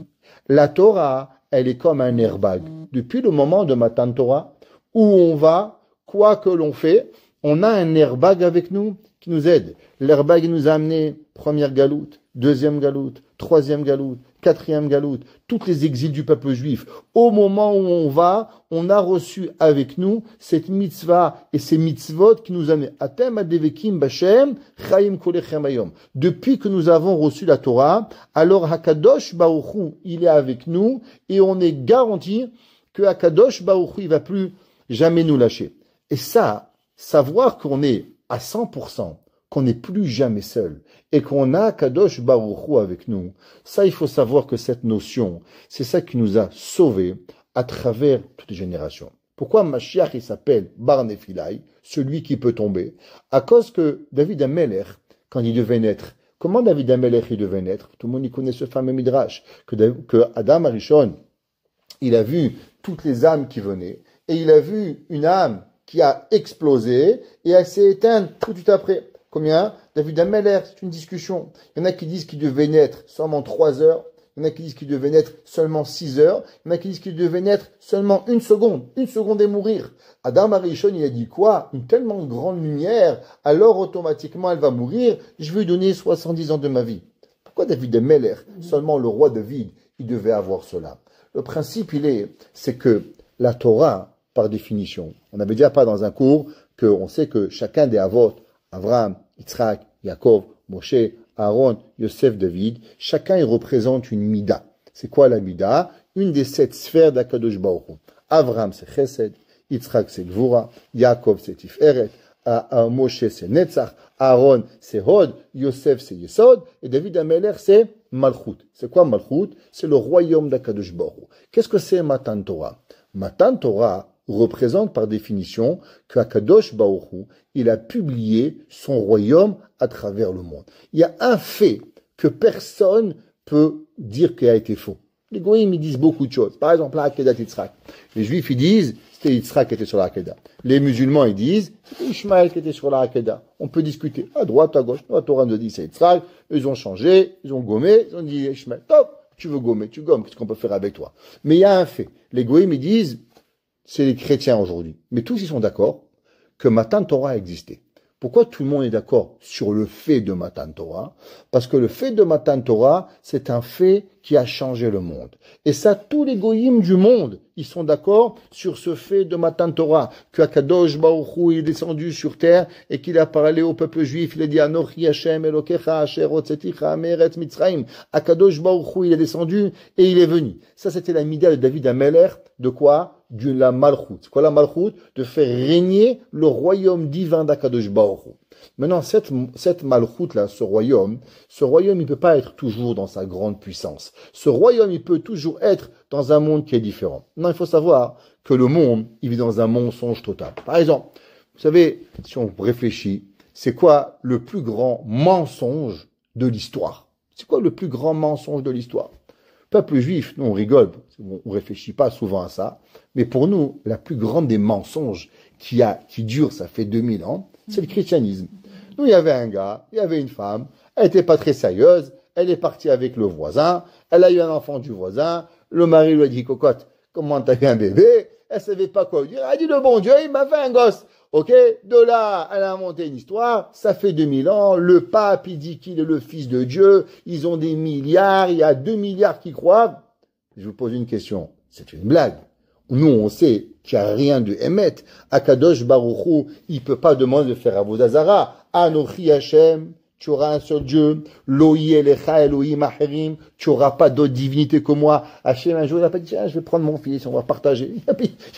La Torah, elle est comme un airbag. Depuis le moment de Matan Torah, où on va, quoi que l'on fait, on a un airbag avec nous qui nous aide. L'airbag nous a amené première galoute, deuxième galoute, troisième galoute, quatrième galoute, toutes les exils du peuple juif. Au moment où on va, on a reçu avec nous cette mitzvah et ces mitzvot qui nous amènent. Atem adevekim b'Hashem chayim kolechem hayom. Depuis que nous avons reçu la Torah, alors Hakadosh Baruch Hu, il est avec nous et on est garanti que Hakadosh Baruch Hu, il va plus jamais nous lâcher. Et ça, savoir qu'on est à 100%, qu'on n'est plus jamais seul et qu'on a Kadosh Baruch Hu avec nous, ça il faut savoir que cette notion, c'est ça qui nous a sauvés à travers toutes les générations. Pourquoi Mashiach il s'appelle Bar Nephilai, celui qui peut tomber? À cause que David Amelech, quand il devait naître, comment David Amelech il devait naître? Tout le monde y connaît ce fameux midrash, que Adam Arishon, il a vu toutes les âmes qui venaient et il a vu une âme qui a explosé et elle s'est éteinte tout de suite après. Combien? David Amelech, c'est une discussion. Il y en a qui disent qu'il devait naître seulement 3 heures. Il y en a qui disent qu'il devait naître seulement 6 heures. Il y en a qui disent qu'il devait naître seulement 1 seconde. 1 seconde et mourir. Adam Arishon, il a dit quoi? Une tellement grande lumière, alors automatiquement elle va mourir. Je vais lui donner 70 ans de ma vie. Pourquoi David Amelech, seulement le roi David, il devait avoir cela? Le principe, c'est que la Torah, par définition, on avait déjà pas dans un cours qu'on sait que chacun des avots, Abraham, Yitzhak, Yaakov, Moshe, Aaron, Yosef, David, chacun il représente une mida. C'est quoi la mida? une des 7 sphères d'Akadosh Baruch Hu. Avram, c'est Chesed, Yitzhak, c'est Gvura, Yaakov, c'est Tiferet, Moshe, c'est Netzach, Aaron, c'est Hod, Yosef, c'est Yesod, et David Ameler, c'est Malchut. C'est quoi Malchut? C'est le royaume d'Akadosh Baruch Hu. Qu'est-ce que c'est Matan Torah? Matan Torah représente par définition que Akadosh Baruch Hu, il a publié son royaume à travers le monde. Il y a un fait que personne peut dire qu'il a été faux. Les goïms, ils disent beaucoup de choses. Par exemple, la Akedat Yitzhak. Les juifs, ils disent, c'était Yitzhak qui était sur la Akedah. Les musulmans, ils disent, c'était Ishmaël qui était sur la Akedah. On peut discuter à droite, à gauche. La Torah nous dit, c'est Yitzhak. Ils ont changé, ils ont gommé, ils ont dit Ishmaël. Top, tu veux gommer, tu gommes. Qu'est-ce qu'on peut faire avec toi? Mais il y a un fait. Les goïms, ils disent, c'est les chrétiens aujourd'hui. Mais tous, ils sont d'accord que Matan Torah a existé. Pourquoi tout le monde est d'accord sur le fait de Matan Torah? Parce que le fait de Matan Torah, c'est un fait qui a changé le monde. Et ça, tous les goïms du monde, ils sont d'accord sur ce fait de Matan Torah, que Akadosh Baruch Hu est descendu sur terre et qu'il a parlé au peuple juif. Il a dit Anochi Hashem Elokecha Asher Hotzeticha Meretz Mitzrayim. Akadosh Baruch Hu, il est descendu et il est venu. Ça, c'était la mida de David Ameler. De quoi? De la Malchut. C'est quoi la Malchut? De faire régner le royaume divin d'Akadosh Baruch Hu. Maintenant, cette Malchut-là, ce royaume, il peut pas être toujours dans sa grande puissance. Ce royaume, il peut toujours être dans un monde qui est différent. Non, il faut savoir que le monde, il vit dans un mensonge total. Par exemple, vous savez, si on réfléchit, c'est quoi le plus grand mensonge de l'histoire? C'est quoi le plus grand mensonge de l'histoire? Peuple juif, nous on rigole, on réfléchit pas souvent à ça, mais pour nous, la plus grande des mensonges qui dure, ça fait 2000 ans, c'est le christianisme. Nous, il y avait un gars, il y avait une femme, elle était pas très sérieuse, elle est partie avec le voisin, elle a eu un enfant du voisin, le mari lui a dit, cocotte, comment t'as eu un bébé? Elle savait pas quoi dire, elle a dit, le bon Dieu, il m'a fait un gosse. Ok, de là, elle a inventé une histoire, ça fait 2000 ans, le pape, il dit qu'il est le fils de Dieu, ils ont des milliards, il y a 2 milliards qui croient. Je vous pose une question, c'est une blague. Nous, on sait qu'il n'y a rien de émet. Akadosh Baruch Hu, il peut pas demander de faire Avodah Zara. Anochi Hashem, tu auras un seul Dieu. Loï Elecha Elohim Acherim, tu auras pas d'autre divinité que moi. Hashem, un jour, il n'a pas dit, je vais prendre mon fils, on va partager. Il n'y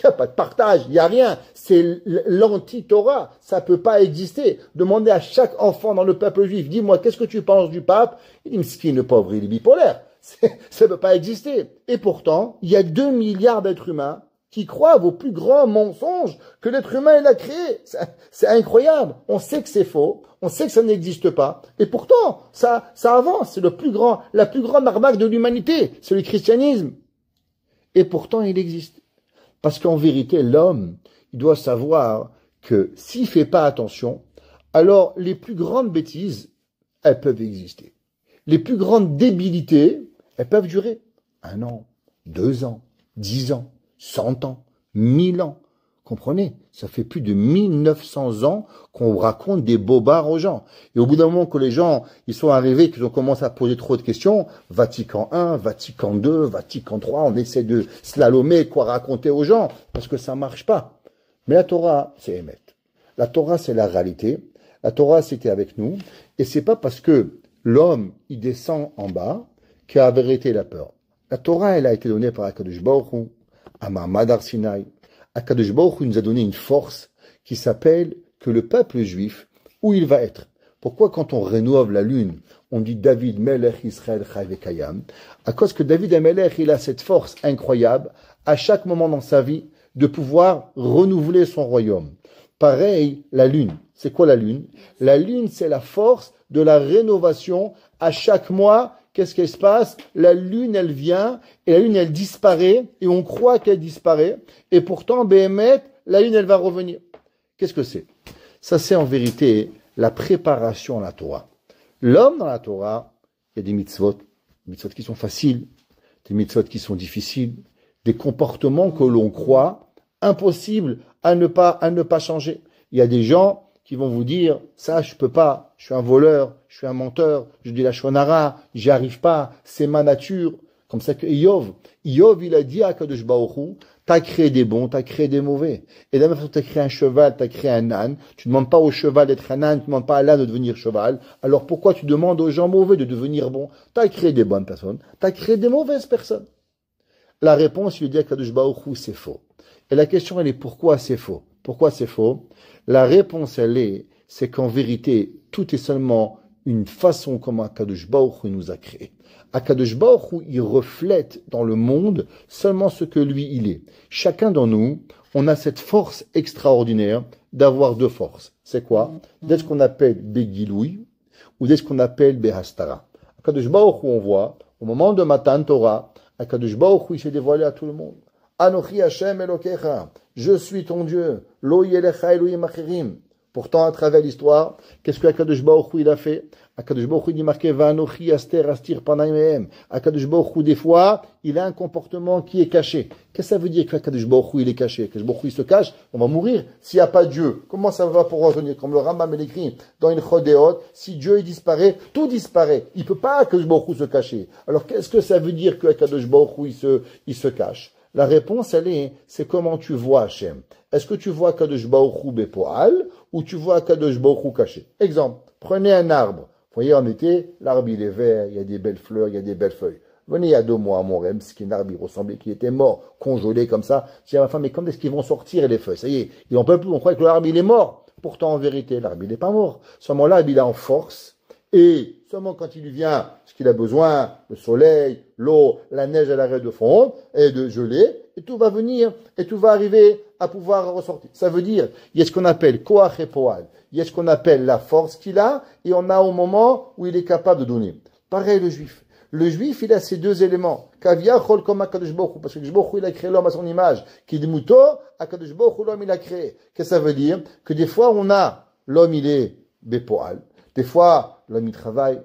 a pas de partage, il n'y a rien. C'est l'anti-Torah. Ça peut pas exister. Demandez à chaque enfant dans le peuple juif, dis-moi, qu'est-ce que tu penses du pape? Il dit, Mskin, le pauvre, il est bipolaire. Ça ne peut pas exister. Et pourtant, il y a 2 milliards d'êtres humains qui croient vos plus grands mensonges que l'être humain il a créé. C'est incroyable. On sait que c'est faux. On sait que ça n'existe pas. Et pourtant, ça avance. C'est la plus grande arnaque de l'humanité. C'est le christianisme. Et pourtant, il existe. Parce qu'en vérité, l'homme, il doit savoir que s'il fait pas attention, alors les plus grandes bêtises, elles peuvent exister. Les plus grandes débilités, elles peuvent durer 1 an, 2 ans, 10 ans, 100 ans, 1000 ans. Comprenez? Ça fait plus de 1900 ans qu'on raconte des bobards aux gens. Et au bout d'un moment que les gens, ils sont arrivés, qu'ils ont commencé à poser trop de questions, Vatican I, Vatican II, Vatican III, on essaie de slalomer quoi raconter aux gens, parce que ça marche pas. Mais la Torah, c'est émet. La Torah, c'est la réalité. La Torah, c'était avec nous. Et c'est pas parce que l'homme, il descend en bas, qui a vérité la peur. La Torah, elle a été donnée par Akadosh Baruch Hu, à Ma'amad Har Sinai. Akadosh Baruch Hu nous a donné une force qui s'appelle que le peuple juif, où il va être. Pourquoi quand on rénove la lune, on dit David Melech Israël Chai Vekayam? À cause que David Melech, il a cette force incroyable, à chaque moment dans sa vie, de pouvoir renouveler son royaume. Pareil, la lune. C'est quoi la lune? La lune, c'est la force de la rénovation. À chaque mois, qu'est-ce qui se passe? La lune, elle vient, et la lune, elle disparaît, et on croit qu'elle disparaît, et pourtant, Béhémet, la lune, elle va revenir. Qu'est-ce que c'est? Ça, c'est en vérité la préparation à la Torah. L'homme dans la Torah, il y a des mitzvot qui sont faciles, des mitzvot qui sont difficiles, des comportements que l'on croit impossibles à ne pas changer. Il y a des gens qui vont vous dire, ça, je peux pas, je suis un voleur, je suis un menteur, je dis la shonara, j'y arrive pas, c'est ma nature. Comme ça que Yov, il a dit à Kadosh Baruch Hu, t'as créé des bons, t'as créé des mauvais. Et de la même façon, t'as créé un cheval, t'as créé un âne, tu ne demandes pas au cheval d'être un âne, tu ne demandes pas à l'âne de devenir cheval. Alors pourquoi tu demandes aux gens mauvais de devenir bons? T'as créé des bonnes personnes, t'as créé des mauvaises personnes. La réponse, il lui dit Akadosh Baruch Hu, c'est faux. Et la question, elle est pourquoi c'est faux? Pourquoi c'est faux? La réponse, c'est qu'en vérité, tout est seulement une façon comme Akadosh Baruch Hu nous a créés. Akadosh Baruch Hu, il reflète dans le monde seulement ce que lui, il est. Chacun d'entre nous, on a cette force extraordinaire d'avoir deux forces. C'est quoi? D'être ce qu'on appelle Begiloui ou d'être ce qu'on appelle Behastara. Akadosh Baruch Hu, on voit, au moment de Matan Torah, Akadosh Baruch Hu, il s'est dévoilé à tout le monde. Anochi Hashem Elokecha, je suis ton Dieu. Lo yelecha Elohim acherim. Pourtant, à travers l'histoire, qu'est-ce que Akadosh Baruch Hu il a fait? Akadosh Baruch Hu dit marqué Vanochi Aster Astir Panaim. Akadosh Baruch Hu, des fois, il a un comportement qui est caché. Qu'est-ce que ça veut dire que Akadosh Baruch Hu il est caché? Akadosh Baruch Hu il se cache, on va mourir. S'il n'y a pas Dieu, comment ça va pouvoir revenir? Comme le Rambam l'écrit dans une Chodéot, si Dieu il disparaît, tout disparaît. Il peut pas Akadosh Baruch Hu se cacher. Alors qu'est-ce que ça veut dire que Akadosh Baruch Hu il se cache? La réponse, c'est comment tu vois Hachem. Est-ce que tu vois Kadosh Baruch Hu Bepoal ou tu vois Kadosh Baruch Hu caché? Exemple, prenez un arbre. Vous voyez, en été, l'arbre il est vert, il y a des belles fleurs, il y a des belles feuilles. Venez il y a 2 mois à Montréal, ce qui est un arbre, il ressemblait qu'il était mort, congelé comme ça. Je dis à ma femme, mais quand est-ce qu'ils vont sortir les feuilles? Ça y est, ils n'en peuvent plus, on croit que l'arbre il est mort. Pourtant, en vérité, l'arbre il n'est pas mort. Seulement l'arbre il est en force. Et seulement quand il lui vient ce qu'il a besoin, le soleil, l'eau, la neige, elle arrête de fondre et de geler, et tout va venir, et tout va arriver à pouvoir ressortir. Ça veut dire, il y a ce qu'on appelle koach et poal, il y a ce qu'on appelle la force qu'il a, et on a au moment où il est capable de donner. Pareil le juif. Le juif, il a ces deux éléments. Kavia chol comme Akadosh Baruch Hu, parce que Akadosh Baruch Hu, il a créé l'homme à son image. Kidmuto, Akadosh Baruch Hu, l'homme, il a créé. Qu'est-ce que ça veut dire? Que des fois, on a, l'homme, il est bepoal. Des fois, l'homme, il travaille,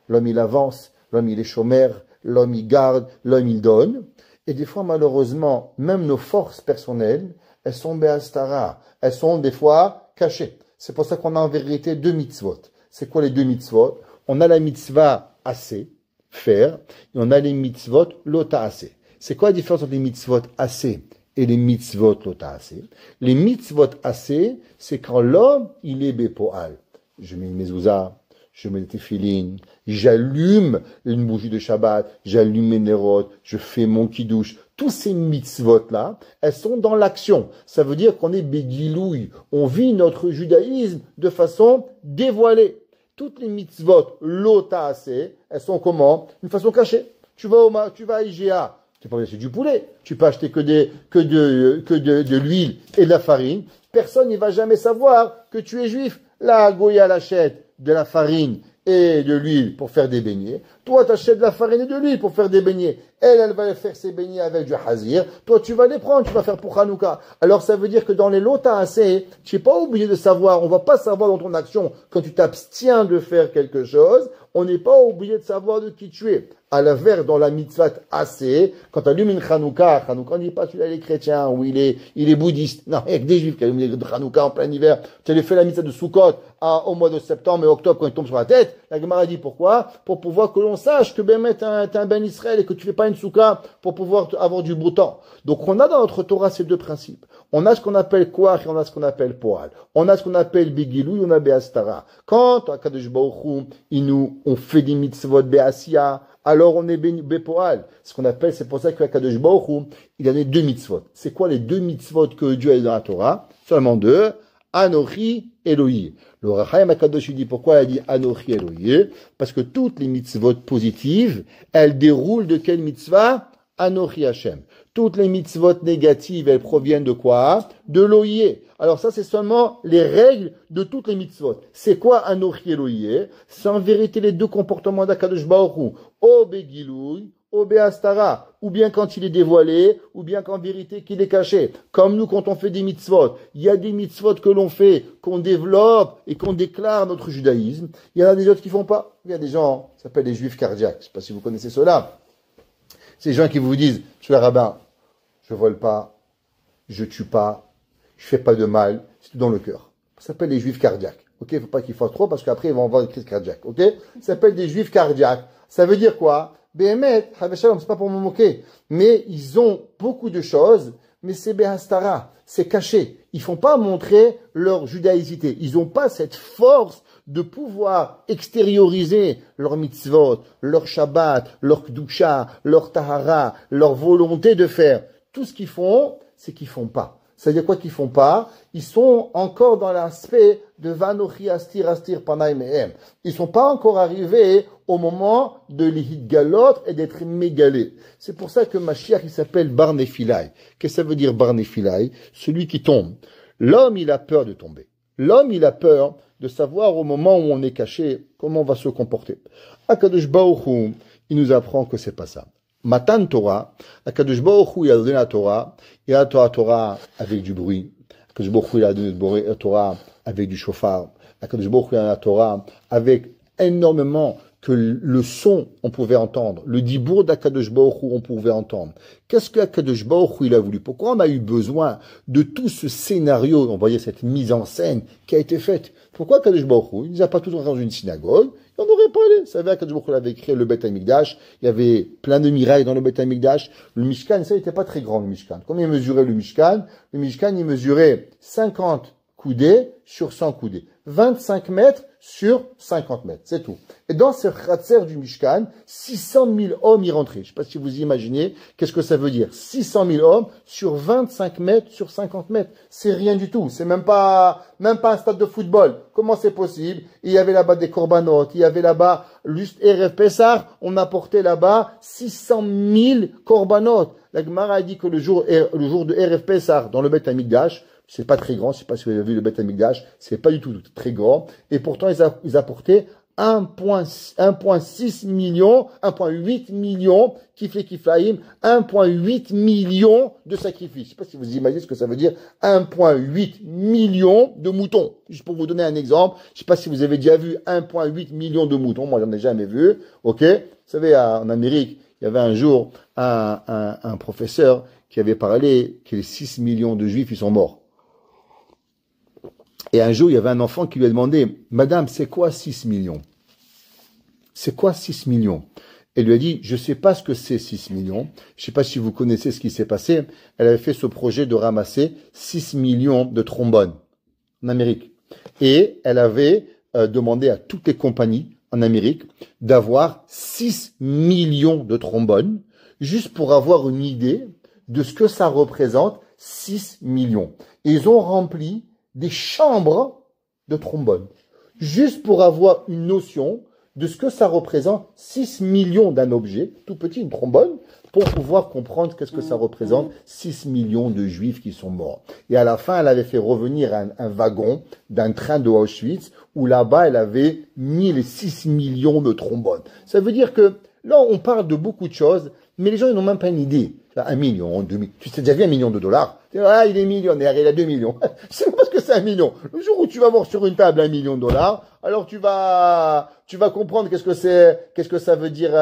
l'homme, il avance, l'homme, il est chômeur, l'homme, il garde, l'homme, il donne. Et des fois, malheureusement, même nos forces personnelles, elles sont béastara. Elles sont des fois cachées. C'est pour ça qu'on a en vérité 2 mitzvot. C'est quoi les 2 mitzvot? On a la mitzvah assez, faire, et on a les mitzvot lota assez. C'est quoi la différence entre les mitzvot assez et les mitzvot lota assez? Les mitzvot assez, c'est quand l'homme, il est bépoal. Je mets une mezouza, je mets des téfilines, j'allume une bougie de Shabbat, j'allume mes nérotes, je fais mon kiddush. Tous ces mitzvot-là, elles sont dans l'action. Ça veut dire qu'on est bégilouille. On vit notre judaïsme de façon dévoilée. Toutes les mitzvot, l'otaasé, elles sont comment? Une façon cachée. Tu vas à IGA, tu peux acheter du poulet, tu peux acheter que de l'huile et de la farine. Personne ne va jamais savoir que tu es juif. La Goya l'achète de la farine et de l'huile pour faire des beignets. Toi, tu achètes de la farine et de l'huile pour faire des beignets. Elle va faire ses beignets avec du hazir. Toi, tu vas les prendre, tu vas faire pour Hanouka. Alors, ça veut dire que dans les lots assez, tu n'es pas obligé de savoir. On va pas savoir dans ton action quand tu t'abstiens de faire quelque chose. On n'est pas obligé de savoir de qui tu es. À l'inverse, dans la mitzvah assez, quand tu allumes une Hanouka, on ne dit pas celui-là il est chrétien ou il est bouddhiste. Non, il y a que des juifs qui allument une Hanouka en plein hiver. Tu as fait la mitzvah de Sukkot au mois de septembre et octobre quand il tombe sur la tête. La Gemara dit pourquoi? Pour pouvoir que l'on sache que ben t'es un ben Israël et que tu fais pas une souka pour pouvoir avoir du beau temps. Donc on a dans notre Torah ces 2 principes. On a ce qu'on appelle koach et on a ce qu'on appelle poal. On a ce qu'on appelle bigilou et on a beastara. Quand Akadosh Baruch Hu, on fait des mitzvot beasia, alors on est bepoal. Ce qu'on appelle, c'est pour ça que Akadosh Baruch Hu, il a les 2 mitzvot. C'est quoi les 2 mitzvot que Dieu a dans la Torah? Seulement 2. Anochi Elohi. Le Rachaim Akadosh dit pourquoi elle dit Anochi Elohi? Parce que toutes les mitzvot positives, elles déroulent de quelle mitzvah? Anochi Hashem. Toutes les mitzvot négatives, elles proviennent de quoi? De Elohi. Alors ça, c'est seulement les règles de toutes les mitzvot. C'est quoi Anochi Elohi? C'est en vérité les 2 comportements d'Akadosh Baruch Hu. O Begiloui, O Beastara, ou bien quand il est dévoilé, ou bien qu'en vérité qu'il est caché. Comme nous, quand on fait des mitzvot, il y a des mitzvot que l'on fait, qu'on développe et qu'on déclare notre judaïsme. Il y en a des autres qui font pas. Il y a des gens, ça s'appelle des juifs cardiaques. Je sais pas si vous connaissez cela. Ces gens qui vous disent, je suis rabbin, je vole pas, je tue pas, je fais pas de mal, c'est tout dans le cœur. Ça s'appelle les juifs cardiaques. Ok, faut pas qu'ils fassent trop parce qu'après ils vont avoir des crises cardiaques. Ok, ça s'appelle des juifs cardiaques. Ça veut dire quoi? Béhémet, c'est pas pour me moquer, mais ils ont beaucoup de choses, mais c'est Behastara, c'est caché. Ils font pas montrer leur judaïcité. Ils n'ont pas cette force de pouvoir extérioriser leur mitzvot, leur Shabbat, leur Kedusha, leur Tahara, leur volonté de faire. Tout ce qu'ils font, c'est qu'ils font pas. C'est-à-dire quoi qu'ils font pas? Ils sont encore dans l'aspect de Vanochi astir panay mehem. Ils sont pas encore arrivés au moment de l'hidgalot et d'être mégalés. C'est pour ça que Mashiach, il s'appelle Bar Nephilai. Qu'est-ce que ça veut dire Bar Nephilai? Celui qui tombe. L'homme, il a peur de tomber. L'homme, il a peur de savoir au moment où on est caché comment on va se comporter. Akadosh Baruch Hu, il nous apprend que c'est pas ça. Matan Torah, Akadosh Baruch Hu, il a donné la Torah, il a la Torah avec du bruit. Akadosh Baruch Hu, il a donné la Torah avec du chauffard. Akadosh Baruch Hu, il a la Torah avec énormément que le son, on pouvait entendre. Le dibour d'Akadosh Baruch Hu, on pouvait entendre. Qu'est-ce que Akadosh Baruch Hu, il a voulu? Pourquoi on a eu besoin de tout ce scénario, on voyait cette mise en scène qui a été faite? Pourquoi Akadosh Baruch Hu, il nous a pas tous rentrés dans une synagogue? On n'aurait pas allé. Vous savez, Akadosh Baruch Hu avait créé le Beth Amikdash. Il y avait plein de miracles dans le Beth Amikdash. Le Mishkan, ça, il n'était pas très grand, le Mishkan. Combien il mesurait le Mishkan? Le Mishkan, il mesurait 50 coudées sur 100 coudées. 25 mètres sur 50 mètres. C'est tout. Et dans ce khatser du Mishkan, 600 000 hommes y rentraient. Je ne sais pas si vous imaginez qu'est-ce que ça veut dire. 600 000 hommes sur 25 mètres sur 50 mètres. C'est rien du tout. C'est même pas un stade de football. Comment c'est possible? Il y avait là-bas des corbanotes. Il y avait là-bas, juste Erev Pessah, on apportait là-bas 600 000 corbanotes. La Gemara a dit que le jour de Erev Pessah, dans le Beth Amikdash, c'est pas très grand, je sais pas si vous avez vu le Beth Amikdash, c'est pas du tout très grand, et pourtant ils apportaient 1,6 million, 1,8 million, kiflaïm, 1,8 million de sacrifices. Je sais pas si vous imaginez ce que ça veut dire, 1,8 million de moutons. Juste pour vous donner un exemple, je sais pas si vous avez déjà vu 1,8 million de moutons, moi j'en ai jamais vu, ok? Vous savez, en Amérique, il y avait un jour un professeur qui avait parlé que les 6 millions de juifs, ils sont morts. Et un jour, il y avait un enfant qui lui a demandé, Madame, c'est quoi 6 millions? C'est quoi 6 millions? Elle lui a dit, je sais pas ce que c'est 6 millions. Je sais pas si vous connaissez ce qui s'est passé. Elle avait fait ce projet de ramasser 6 millions de trombones en Amérique. Et elle avait demandé à toutes les compagnies en Amérique d'avoir 6 millions de trombones, juste pour avoir une idée de ce que ça représente 6 millions. Et ils ont rempli des chambres de trombone, juste pour avoir une notion de ce que ça représente 6 millions d'un objet, tout petit, une trombone, pour pouvoir comprendre qu'est-ce que ça représente 6 millions de juifs qui sont morts. Et à la fin, elle avait fait revenir un wagon d'un train de Auschwitz, où là-bas, elle avait mis les 6 millions de trombones. Ça veut dire que là, on parle de beaucoup de choses, mais les gens, ils n'ont même pas une idée. 1 million, 2 millions. Tu t'es déjà vu $1 million? Ah, il est millionnaire, il a 2 millions. C'est parce que c'est 1 million. Le jour où tu vas voir sur une table $1 million, alors tu vas comprendre qu'est-ce que ça veut dire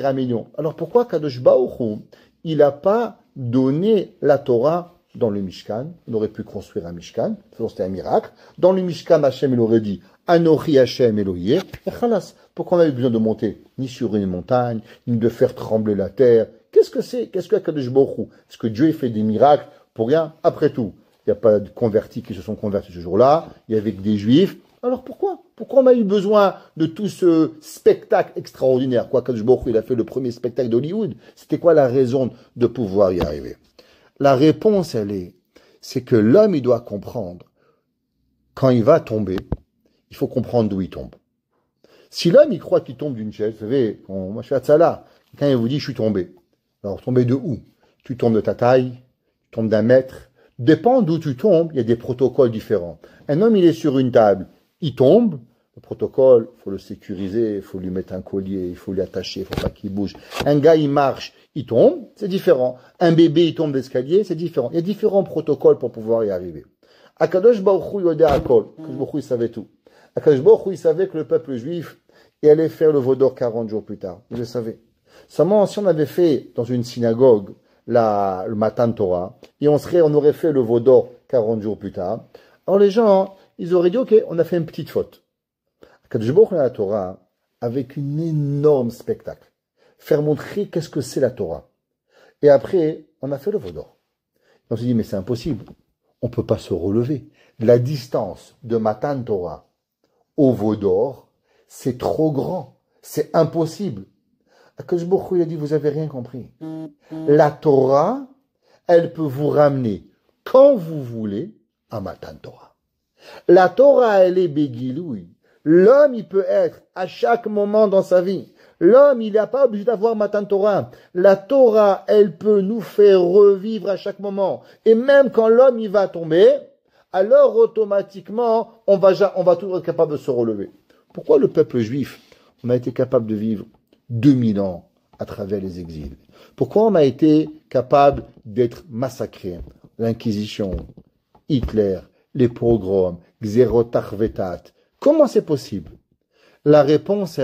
1 million. Alors pourquoi Kadosh Baruch Hu, il a pas donné la Torah dans le Mishkan? On aurait pu construire un Mishkan. C'était un miracle. Dans le Mishkan, Hachem, il aurait dit, Anochi Hachem Elohim, et khalas. Pourquoi on avait besoin de monter ni sur une montagne, ni de faire trembler la terre? Qu'est-ce que c'est? Qu'est-ce que Kadosh Baruch Hu? Est-ce que Dieu fait des miracles pour rien? Après tout, il n'y a pas de convertis qui se sont convertis ce jour-là. Il y avait que des juifs. Alors pourquoi? Pourquoi on a eu besoin de tout ce spectacle extraordinaire? Quoi, Kadosh Baruch Hu, il a fait le premier spectacle d'Hollywood. C'était quoi la raison de pouvoir y arriver? La réponse, c'est que l'homme, il doit comprendre. Quand il va tomber, il faut comprendre d'où il tombe. Si l'homme, il croit qu'il tombe d'une chaise, vous savez, moi je suis à Tzala, quelqu'un il vous dit, je suis tombé. Alors, tomber de où? Tu tombes de ta taille, tu tombes d'un mètre. Dépend d'où tu tombes, il y a des protocoles différents. Un homme, il est sur une table, il tombe, le protocole, il faut le sécuriser, il faut lui mettre un collier, il faut lui attacher, il faut pas qu'il bouge. Un gars, il marche, il tombe, c'est différent. Un bébé, il tombe d'escalier, c'est différent. Il y a différents protocoles pour pouvoir y arriver. Akadosh Baruch Hu yodeh hakol. Akadosh Baruch Hu, il savait tout. Akadosh Baruch Hu, il savait que le peuple juif, il allait faire le veau d'or 40 jours plus tard. Il le savait. Seulement, si on avait fait dans une synagogue le Matan Torah, et on aurait fait le veau d'or 40 jours plus tard, alors les gens, ils auraient dit, ok, on a fait une petite faute. Kadosh Baruch Hu la Torah, avec une énorme spectacle, faire montrer qu'est-ce que c'est la Torah. Et après, on a fait le veau d'or. On se dit, mais c'est impossible. On ne peut pas se relever. La distance de Matan Torah au veau d'or, c'est trop grand. C'est impossible. Akadosh Baruch Hu, il a dit, vous n'avez rien compris. La Torah, elle peut vous ramener quand vous voulez à Matan Torah. La Torah, elle est Begiloui. L'homme, il peut être à chaque moment dans sa vie. L'homme, il n'a pas obligé d'avoir Matan Torah. La Torah, elle peut nous faire revivre à chaque moment. Et même quand l'homme, il va tomber, alors automatiquement, on va toujours être capable de se relever. Pourquoi le peuple juif, on a été capable de vivre 2000 ans à travers les exils? Pourquoi on a été capable d'être massacré? L'Inquisition, Hitler, les pogroms, Xerotarvetat. Comment c'est possible? La réponse,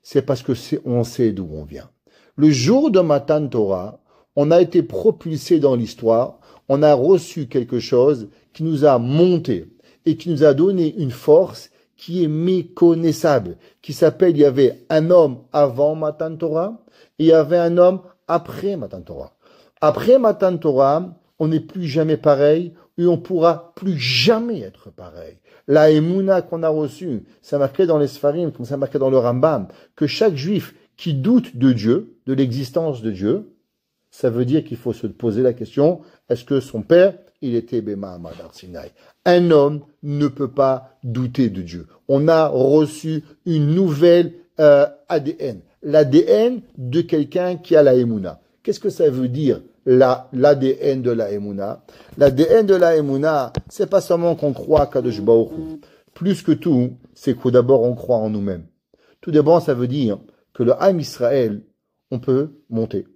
c'est parce que on sait d'où on vient. Le jour de Matan Torah, on a été propulsé dans l'histoire, on a reçu quelque chose qui nous a monté et qui nous a donné une force qui est méconnaissable, qui s'appelle, il y avait un homme avant Matan Torah et il y avait un homme après Matan Torah. Après Matan Torah, on n'est plus jamais pareil et on pourra plus jamais être pareil. La Emouna qu'on a reçue, ça marqué dans les Sfarim, comme ça marqué dans le Rambam, que chaque juif qui doute de Dieu, de l'existence de Dieu, ça veut dire qu'il faut se poser la question, est-ce que son père, il était Bema Amadar Sinai? Un homme ne peut pas douter de Dieu. On a reçu une nouvelle ADN, l'ADN de quelqu'un qui a la Emouna. Qu'est-ce que ça veut dire l'ADN de la Emouna? L'ADN de la Emouna, c'est pas seulement qu'on croit à Kadosh Baruch Hu. Plus que tout, c'est que d'abord on croit en nous-mêmes. Tout d'abord, ça veut dire que le Ham Israël, on peut monter,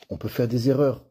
on peut faire des erreurs,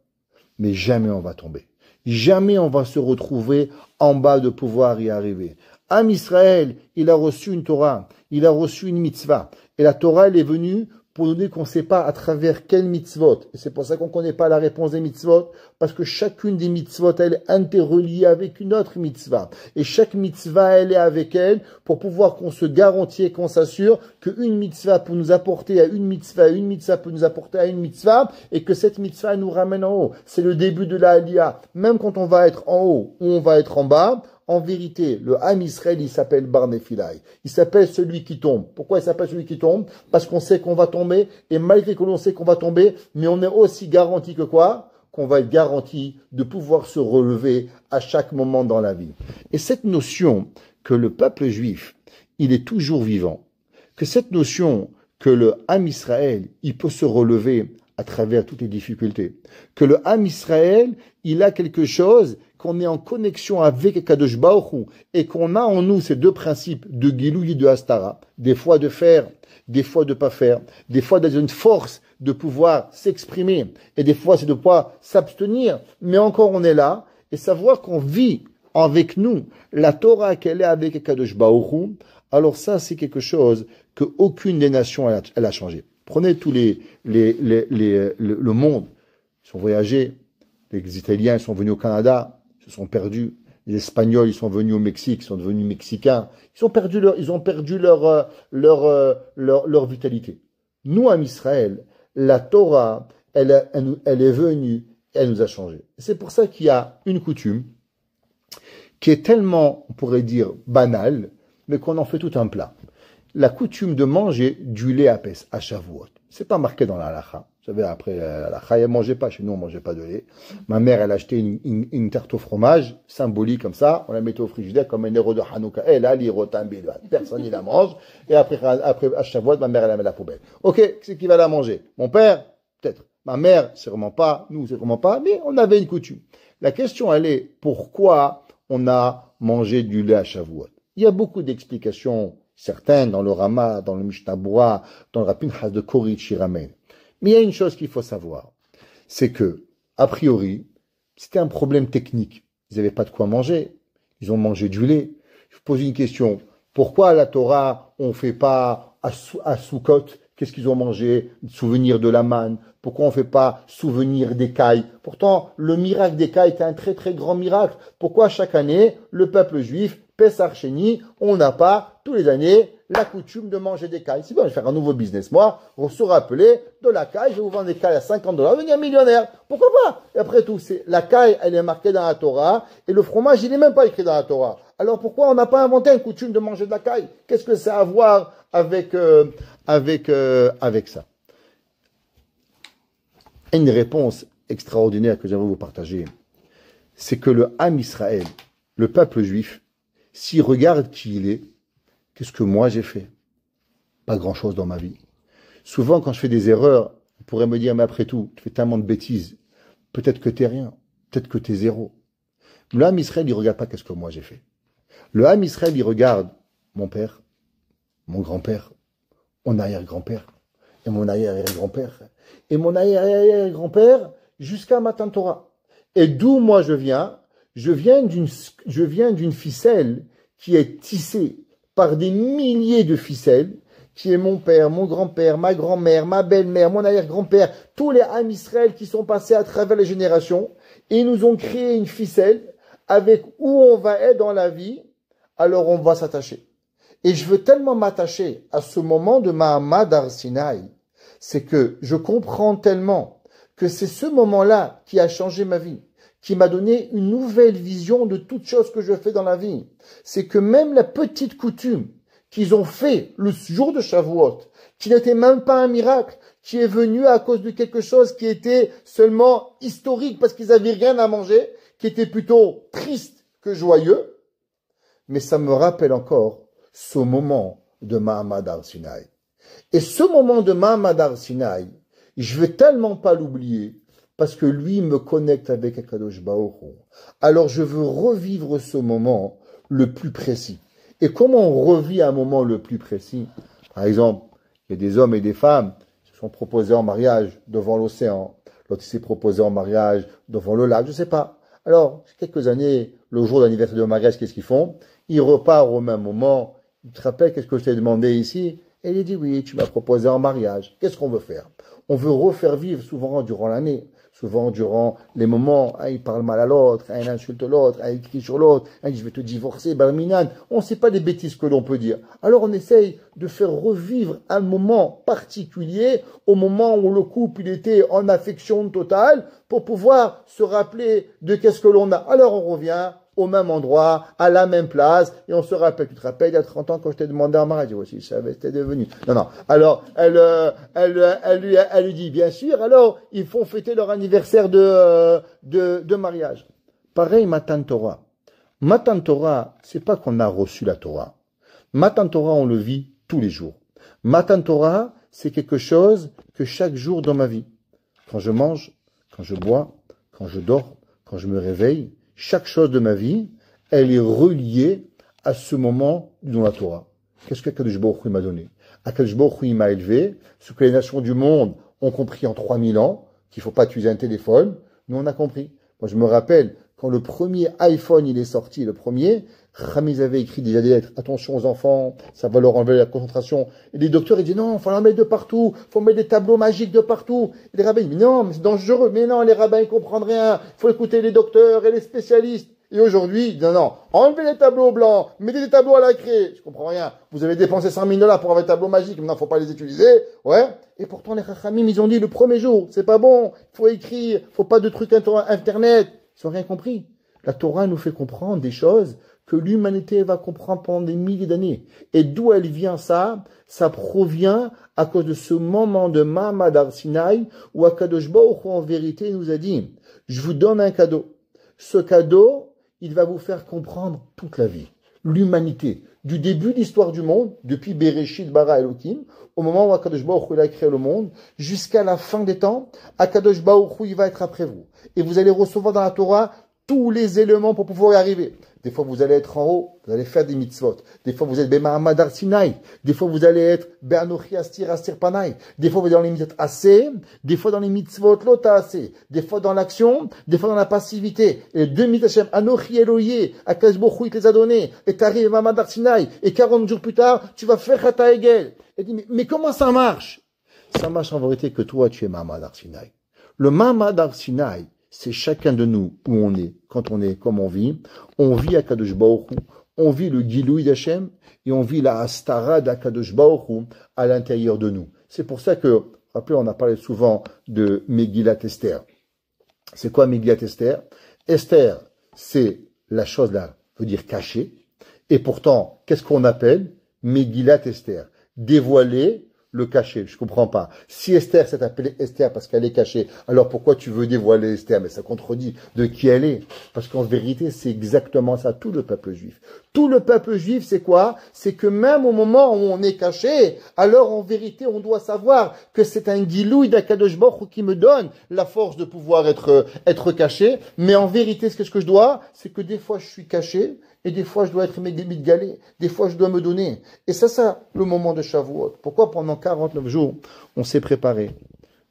mais jamais on va tomber. Jamais on va se retrouver en bas de pouvoir y arriver. Ham Israël, il a reçu une Torah, il a reçu une mitzvah, et la Torah, elle est venue pour nous dire qu'on ne sait pas à travers quel mitzvot. Et c'est pour ça qu'on ne connaît pas la réponse des mitzvot, parce que chacune des mitzvot, elle est interreliée avec une autre mitzvah. Et chaque mitzvah, elle est avec elle, pour pouvoir qu'on se garantit et qu'on s'assure qu'une mitzvah peut nous apporter à une mitzvah peut nous apporter à une mitzvah, et que cette mitzvah nous ramène en haut. C'est le début de la Aliyah. Même quand on va être en haut ou on va être en bas, en vérité, le Ham Israël, il s'appelle Bar Nephilai. Il s'appelle celui qui tombe. Pourquoi il s'appelle celui qui tombe? Parce qu'on sait qu'on va tomber, et malgré que l'on sait qu'on va tomber, mais on est aussi garanti que quoi? Qu'on va être garanti de pouvoir se relever à chaque moment dans la vie. Et cette notion que le peuple juif, il est toujours vivant, que cette notion que le Ham Israël, il peut se relever à travers toutes les difficultés, que le Ham Israël, il a quelque chose qu'on est en connexion avec Kadosh Baruch Hu et qu'on a en nous ces deux principes de Gilou et de Hastara, des fois de faire, des fois de pas faire, des fois d'être une force de pouvoir s'exprimer et des fois c'est de pouvoir s'abstenir, mais encore on est là et savoir qu'on vit avec nous la Torah qu'elle est avec Kadosh Baruch Hu, alors ça c'est quelque chose que aucune des nations elle a changé. Prenez tous le monde, ils sont voyagés, les Italiens sont venus au Canada, ils se sont perdus. Les Espagnols, ils sont venus au Mexique, ils sont devenus Mexicains. Ils ont perdu leur vitalité. Nous, en Israël, la Torah, elle est venue, elle nous a changé. C'est pour ça qu'il y a une coutume qui est tellement, on pourrait dire, banale, mais qu'on en fait tout un plat. La coutume de manger du lait à Shavuot. C'est pas marqué dans la halakha. Vous savez, après, la halakha, elle mangeait pas. Chez nous, on mangeait pas de lait. Ma mère, elle achetait une tarte au fromage, symbolique comme ça. On la mettait au frigidaire comme un héros de Hanouka. Elle a l'irotin bédoin. Personne, il la mange. Et après, à Shavuot, ma mère, elle la met à la poubelle. Ok, c'est qui va la manger? Mon père? Peut-être. Ma mère, sûrement pas. Nous, sûrement pas. Mais on avait une coutume. La question, elle est, pourquoi on a mangé du lait à Shavuot? Il y a beaucoup d'explications. Certains dans le Rama, dans le Mishnah Berurah, dans le Rapinchas de Koritch, ils ramènent. Mais il y a une chose qu'il faut savoir, c'est que, a priori, c'était un problème technique. Ils n'avaient pas de quoi manger. Ils ont mangé du lait. Je vous pose une question. Pourquoi à la Torah, on ne fait pas à Sukkot, qu'est-ce qu'ils ont mangé? Souvenir de la manne. Pourquoi on ne fait pas souvenir des cailles? Pourtant, le miracle des cailles était un très très grand miracle. Pourquoi chaque année, le peuple juif Pessah Sheni, on n'a pas, tous les années, la coutume de manger des cailles. Si bon, je vais faire un nouveau business, moi, on se rappeler de la caille, je vais vous vendre des cailles à $50, devenir millionnaire. Pourquoi pas? Et après tout, la caille, elle est marquée dans la Torah, et le fromage, il n'est même pas écrit dans la Torah. Alors pourquoi on n'a pas inventé une coutume de manger de la caille? Qu'est-ce que ça a à voir avec ça? Une réponse extraordinaire que j'aimerais vous partager, c'est que le Ham Israël, le peuple juif, s'il regarde qui il est, qu'est-ce que moi j'ai fait? Pas grand-chose dans ma vie. Souvent, quand je fais des erreurs, on pourrait me dire, mais après tout, tu fais tellement de bêtises. Peut-être que t'es rien. Peut-être que t'es zéro. Le Ham Israël, il regarde pas qu'est-ce que moi j'ai fait. Le Ham Israël, il regarde mon père, mon grand-père, mon arrière-grand-père, et mon arrière-grand-père, et mon arrière-grand-père, jusqu'à Matan Torah. Et d'où moi je viens d'une ficelle qui est tissée par des milliers de ficelles, qui est mon père, mon grand-père, ma grand-mère, ma belle-mère, mon arrière-grand-père, tous les Ham Israël qui sont passés à travers les générations, et ils nous ont créé une ficelle avec où on va être dans la vie, alors on va s'attacher. Et je veux tellement m'attacher à ce moment de Mahamad Har Sinaï, c'est que je comprends tellement que c'est ce moment-là qui a changé ma vie, qui m'a donné une nouvelle vision de toutes choses que je fais dans la vie. C'est que même la petite coutume qu'ils ont fait le jour de Shavuot, qui n'était même pas un miracle, qui est venu à cause de quelque chose qui était seulement historique parce qu'ils n'avaient rien à manger, qui était plutôt triste que joyeux, mais ça me rappelle encore ce moment de Mahamad Har Sinaï. Et ce moment de Mahamad Har Sinaï, je ne vais tellement pas l'oublier, parce que lui me connecte avec Akadosh Baruch Hu. Alors je veux revivre ce moment le plus précis. Et comment on revit un moment le plus précis? Par exemple, il y a des hommes et des femmes qui se sont proposés en mariage devant l'océan, l'autre s'est proposé en mariage devant le lac, je ne sais pas. Alors, quelques années, le jour d'anniversaire de mariage, qu'est-ce qu'ils font? Ils repartent au même moment. Tu te rappelles qu'est-ce que je t'ai demandé ici? Et il dit oui, tu m'as proposé en mariage. Qu'est-ce qu'on veut faire? On veut refaire vivre souvent durant l'année, souvent durant les moments, il parle mal à l'autre, il insulte l'autre, il crie sur l'autre, il dit je vais te divorcer, barminan. On ne sait pas des bêtises que l'on peut dire. Alors on essaye de faire revivre un moment particulier, au moment où le couple il était en affection totale, pour pouvoir se rappeler de qu'est-ce que l'on a. Alors on revient au même endroit, à la même place, et on se rappelle, tu te rappelles, il y a 30 ans, quand je t'ai demandé en mariage, aussi, je savais, c'était devenu. Non. Alors, elle lui dit, bien sûr, alors, ils font fêter leur anniversaire de mariage. Pareil, Matan Torah. Matan Torah, c'est pas qu'on a reçu la Torah. Matan Torah, on le vit tous les jours. Matan Torah, c'est quelque chose que chaque jour dans ma vie, quand je mange, quand je bois, quand je dors, quand je me réveille, chaque chose de ma vie, elle est reliée à ce moment dans la Torah. Qu'est-ce qu'Akadosh Baruch Hu m'a donné? Akadosh Baruch Hu m'a élevé, ce que les nations du monde ont compris en 3000 ans, qu'il ne faut pas utiliser un téléphone, nous on a compris. Moi je me rappelle, quand le premier iPhone il est sorti, le premier, Ramiz avait écrit déjà des lettres, attention aux enfants, ça va leur enlever la concentration. Et les docteurs ils disaient non, il faut en mettre de partout, il faut mettre des tableaux magiques de partout. Et les rabbins ils disent non, mais c'est dangereux, mais non, les rabbins ils comprennent rien, il faut écouter les docteurs et les spécialistes. Et aujourd'hui, non, enlevez les tableaux blancs, mettez des tableaux à la craie. Je comprends rien. Vous avez dépensé $100 000 pour avoir des tableaux magiques, maintenant faut pas les utiliser, ouais. Et pourtant les Chachamim ils ont dit le premier jour, c'est pas bon, il faut écrire, faut pas de trucs internet. Ils n'ont rien compris. La Torah nous fait comprendre des choses que l'humanité va comprendre pendant des milliers d'années. Et d'où elle vient ça? Ça provient à cause de ce moment de Mahamad Har Sinaï où Akadosh Baruch Hu en vérité nous a dit, je vous donne un cadeau. Ce cadeau, il va vous faire comprendre toute la vie. L'humanité. Du début de l'histoire du monde, depuis Bereshit bara Elohim, au moment où Akadosh Baruch Hu a créé le monde, jusqu'à la fin des temps, Akadosh Baruch Hu il va être après vous. Et vous allez recevoir dans la Torah tous les éléments pour pouvoir y arriver. Des fois, vous allez être en haut, vous allez faire des mitzvot. Des fois, vous êtes Mahamad Har Sinaï. Des fois, vous allez être Be'anochi Astir Astir Panay. Des fois, vous êtes dans les mitzvot assez. Des fois, dans les mitzvot lota assez. Des fois, dans l'action. Des fois, dans la passivité. Et deux mitzvot Hashem, Anochi Eloye, Akadosh Baruch Hu, il te les a donnés. Et t'arrives Mahamad Har Sinaï. Et 40 jours plus tard, tu vas faire Chata Egel. Et dis, mais comment ça marche? Ça marche en vérité que toi, tu es Mahamad Har Sinaï. Le Mahamad Har Sinaï, c'est chacun de nous où on est, quand on est, comme on vit à Kadosh Baruch Hu, On vit le Giloui d'Hachem et on vit la Hastara d'Akadosh Baruch Hu à l'intérieur de nous. C'est pour ça que, rappelez, on a parlé souvent de Megillat Esther. C'est quoi Megillat Esther? Esther, c'est la chose là, veut dire cachée. Et pourtant, qu'est-ce qu'on appelle Megillat Esther? Dévoiler le caché. Je comprends pas. Si Esther s'est appelée Esther parce qu'elle est cachée, alors pourquoi tu veux dévoiler Esther? Mais ça contredit de qui elle est. Parce qu'en vérité, c'est exactement ça, tout le peuple juif. Tout le peuple juif, c'est quoi? C'est que même au moment où on est caché, alors en vérité, on doit savoir que c'est un guilouï d'Akadosh Baruch Hu qui me donne la force de pouvoir être caché. Mais en vérité, ce que je dois, c'est que des fois je suis caché, et des fois, je dois être midgalé. Des fois, je dois me donner. Et ça, le moment de Shavuot. Pourquoi pendant 49 jours, on s'est préparé?